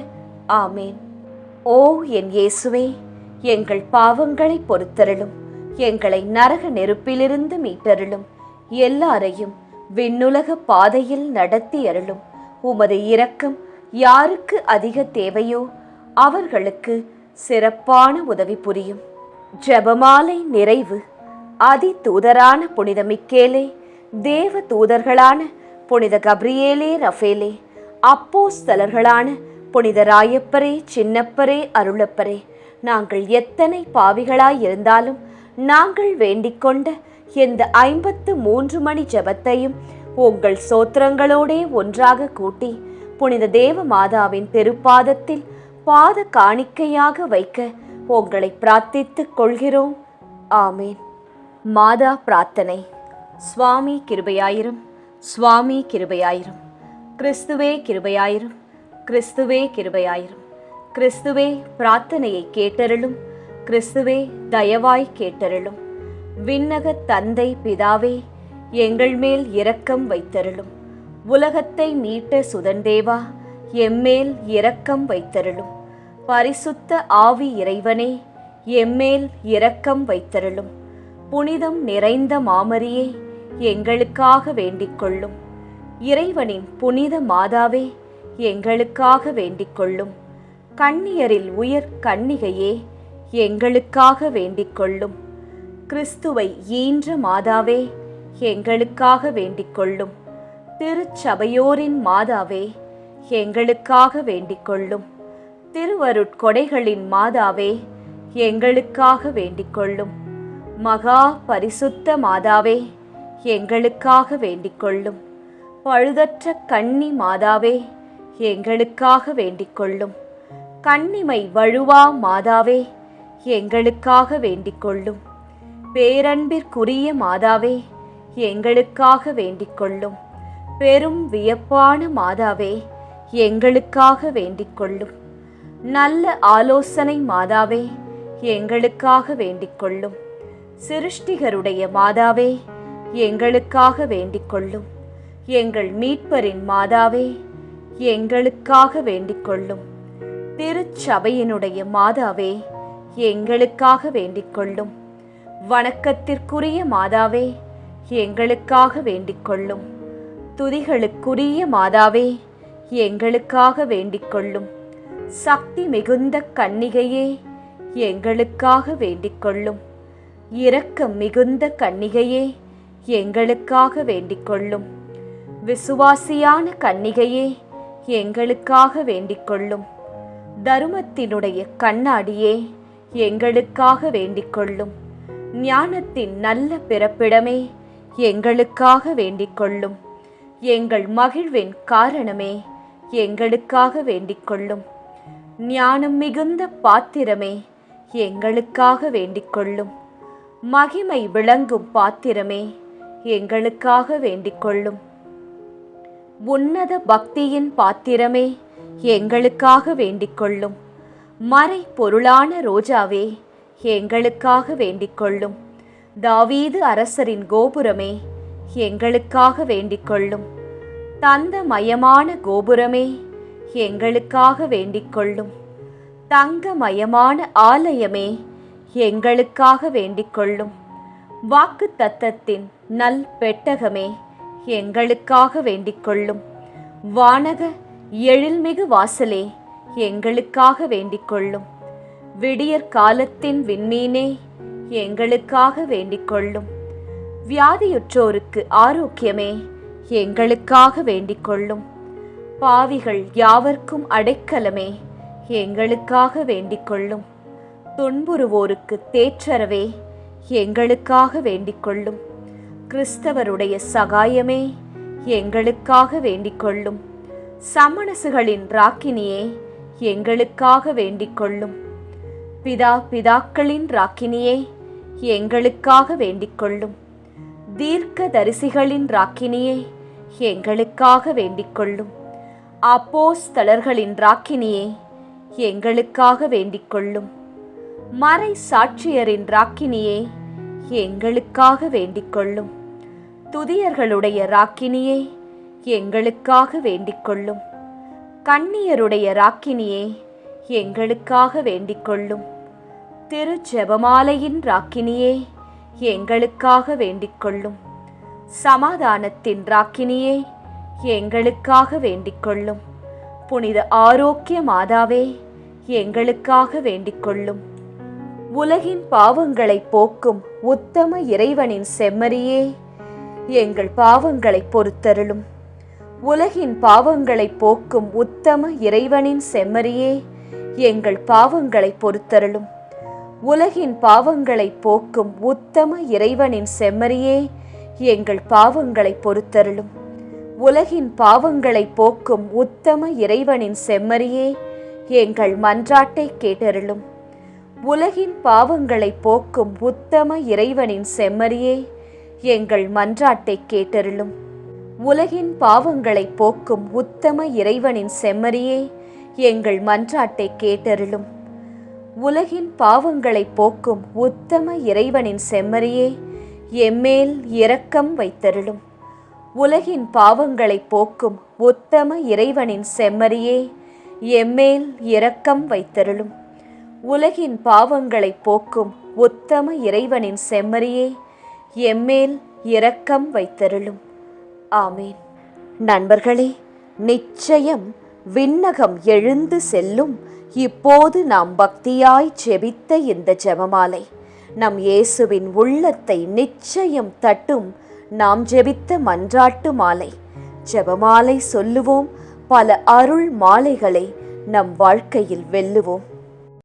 ஆமேன். ஓ என் இயேசுவே, எங்கள் பாவங்களை பொறுத்தருளும், எங்களை நரக நெருப்பிலிருந்து மீட்டருளும், எல்லாரையும் விண்ணுலக பாதையில் நடத்தி அருளும். உமது இரக்கம் யாருக்கு அதிக தேவையோ அவர்களுக்கு சிறப்பான உதவி புரியும். ஜெபமாலை நிறைவு. அதி தூதரான புனித மிக்கேலே, தேவ தூதர்களான புனித கப்ரியேலே ரஃபேலே, அப்போஸ்தலர்களான புனித ராயப்பரே, சின்னப்பரே, அருளப்பரே, நாங்கள் எத்தனை பாவிகளாயிருந்தாலும் நாங்கள் வேண்டிக்கொண்ட இந்த 53 மணி ஜெபத்தையும் உங்கள் சோத்திரங்களோடே ஒன்றாக கூட்டி புனித தேவ மாதாவின் திருப்பாதத்தில் பாத காணிக்கையாக வைக்க உங்களை பிரார்த்தித்துக் கொள்கிறோம். ஆமேன். மாதா பிரார்த்தனை. சுவாமி கிருபையாயிரும், சுவாமி கிருபையாயிரும். கிறிஸ்துவே கிருபையாயிரும், கிறிஸ்துவே கிருபையாயிரும். கிறிஸ்துவே பிரார்த்தனையை கேட்டருளும், கிறிஸ்துவே தயவாய் கேட்டருளும். விண்ணக தந்தை பிதாவே, எங்கள் மேல் இரக்கம் வைத்தருளும். உலகத்தை மீட்ட சுதன்தேவா, எம்மேல் இரக்கம் வைத்தருளும். பரிசுத்த ஆவி இறைவனே, எம்மேல் இரக்கம் வைத்தருளும். புனிதம் நிறைந்த மாமரியே, எங்களுக்காக வேண்டிக்கொள்ளும். இறைவனின் புனித மாதாவே, எங்களுக்காக வேண்டிக்கொள்ளும். கன்னியரில் உயர் கன்னிகையே, எங்களுக்காக வேண்டிக்கொள்ளும். கிறிஸ்துவை ஈன்ற மாதாவே, எங்களுக்காக வேண்டிக்கொள்ளும். திருச்சபையோரின் மாதாவே, எங்களுக்காக வேண்டிக்கொள்ளும். திருவருட்கொடைகளின் மாதாவே, எங்களுக்காக வேண்டிக்கொள்ளும். மகா பரிசுத்த மாதாவே, எங்களுக்காக வேண்டிக்கொள்ளும். பழுதற்ற கன்னி மாதாவே, எங்களுக்காக வேண்டிக்கொள்ளும். கன்னிமை வழுவா மாதாவே, எங்களுக்காக வேண்டிக்கொள்ளும். பேரன்பிற்குரிய மாதாவே, எங்களுக்காக வேண்டிக்கொள்ளும். பெரும் வியப்பான மாதாவே, எங்களுக்காக வேண்டிக்கொள்ளும். நல்ல ஆலோசனை மாதாவே, எங்களுக்காக வேண்டிக்கொள்ளும். சிருஷ்டிகருடைய மாதாவே, எங்களுக்காக வேண்டிக்கொள்ளும். எங்கள் மீட்பரின் மாதாவே, எங்களுக்காக வேண்டிக்கொள்ளும். திருச்சபையினுடைய மாதாவே, எங்களுக்காக வேண்டிக்கொள்ளும். வணக்கத்திற்குரிய மாதாவே, எங்களுக்காக வேண்டிக்கொள்ளும். துதிகளுக்குரிய மாதாவே, எங்களுக்காக வேண்டிக்கொள்ளும். சக்தி மிகுந்த கன்னிகையே, எங்களுக்காக வேண்டிக்கொள்ளும். இரக்கம் மிகுந்த கன்னிகையே, எங்களுக்காக வேண்டிக்கொள்ளும். விசுவாசியான கன்னிகையே, எங்களுக்காக வேண்டிக்கொள்ளும். தருமத்தினுடைய கண்ணாடியே, எங்களுக்காக வேண்டிக்கொள்ளும். ஞானத்தின் நல்ல பிறப்பிடமே, எங்களுக்காக வேண்டிக்கொள்ளும். எங்கள் மகிழ்வின் காரணமே, எங்களுக்காக வேண்டிக்கொள்ளும். ஞானம் மிகுந்த பாத்திரமே, எங்களுக்காக வேண்டிக்கொள்ளும். மகிமை விளங்கும் பாத்திரமே, எங்களுக்காக வேண்டிக்கொள்ளும். உன்னத பக்தியின் பாத்திரமே, எங்களுக்காக வேண்டிக்கொள்ளும். மறை பொருளான ரோஜாவே, எங்களுக்காக வேண்டிக் கொள்ளும். தாவீது அரசரின் கோபுரமே, எங்களுக்காக வேண்டிக் கொள்ளும். தந்தமயமான கோபுரமே, எங்களுக்காக வேண்டிக் கொள்ளும். தங்கமயமான ஆலயமே, எங்களுக்காக வேண்டிக் கொள்ளும். வாக்கு தத்தத்தின் நல் பெட்டகமே, எங்களுக்காக வேண்டிக் கொள்ளும். வானக எழில்மிகு வாசலே, எங்களுக்காக வேண்டிக் கொள்ளும். விடியற் காலத்தின் விண்மீனே, எங்களுக்காக வேண்டிக் கொள்ளும். வியாதியுற்றோருக்கு ஆரோக்கியமே, எங்களுக்காக வேண்டிக் கொள்ளும். பாவிகள் யாவர்க்கும் அடைக்கலமே, எங்களுக்காக வேண்டிக் கொள்ளும். துன்புறுவோருக்கு தேற்றரவே, எங்களுக்காக வேண்டிக் கொள்ளும். கிறிஸ்தவருடைய சகாயமே, எங்களுக்காக வேண்டிக் கொள்ளும். சமணசுகளின் ராக்கினியே, எங்களுக்காக வேண்டிக் கொள்ளும். பிதாக்களின் ராக்கினியே, எங்களுக்காக வேண்டிக் கொள்ளும். தீர்க்க தரிசிகளின் ராக்கினியே, எங்களுக்காக வேண்டிக் கொள்ளும். அப்போஸ்தலர்களின் ராக்கினியே, எங்களுக்காக வேண்டிக் கொள்ளும். மறை சாட்சியரின் ராக்கினியே, எங்களுக்காக வேண்டிக் கொள்ளும். துதியர்களுடைய ராக்கினியே, எங்களுக்காக வேண்டிக் கொள்ளும். கன்னியருடைய ராக்கினியே, எங்களுக்காக வேண்டிக் கொள்ளும். திரு ஜெபமாலையின் ராக்கினியே, எங்களுக்காக வேண்டிக் கொள்ளும். சமாதானத்தின் ராக்கினியே, எங்களுக்காக வேண்டிக் கொள்ளும். புனித ஆரோக்கிய மாதாவே, எங்களுக்காக வேண்டிக் கொள்ளும். உலகின் பாவங்களை போக்கும் உத்தம இறைவனின் செம்மறியே, எங்கள் பாவங்களை பொறுத்தருளும். உலகின் பாவங்களை போக்கும் உத்தம இறைவனின் செம்மறியே, எங்கள் பாவங்களை பொறுத்தருளும். உலகின் பாவங்களை போக்கும் உத்தம இறைவனின் செம்மறியே, எங்கள் பாவங்களை பொறுத்தருளும். உலகின் பாவங்களை போக்கும் உத்தம இறைவனின் செம்மறியே, எங்கள் மன்றாட்டை கேட்டருளும். உலகின் பாவங்களை போக்கும் உத்தம இறைவனின் செம்மறியே, எங்கள் மன்றாட்டை கேட்டருளும். உலகின் பாவங்களை போக்கும் உத்தம இறைவனின் செம்மறியே, எங்கள் மன்றாட்டை கேட்டருளும். உலகின் பாவங்களை போக்கும் உத்தம இறைவனின் செம்மறியே, எம்மேல் இரக்கம் வைத்தருளும். உலகின் பாவங்களை போக்கும் உத்தம இறைவனின் செம்மறியே, எம்மேல் இரக்கம் வைத்தருளும். உலகின் பாவங்களை போக்கும் உத்தம இறைவனின் செம்மறியே, எம்மேல் இரக்கம் வைத்தருளும். ஆமீன். நண்பர்களே, நிச்சயம் விண்ணகம் எழுந்து செல்லும் இப்போது நாம் பக்தியாய் ஜெபித்த இந்த ஜெபமாலை நம் இயேசுவின் உள்ளத்தை நிச்சயம் தட்டும். நாம் ஜெபித்த மன்றாட்டு மாலை. ஜெபமாலை சொல்லுவோம், பல அருள் மாலைகளை நம் வாழ்க்கையில் வெல்லுவோம்.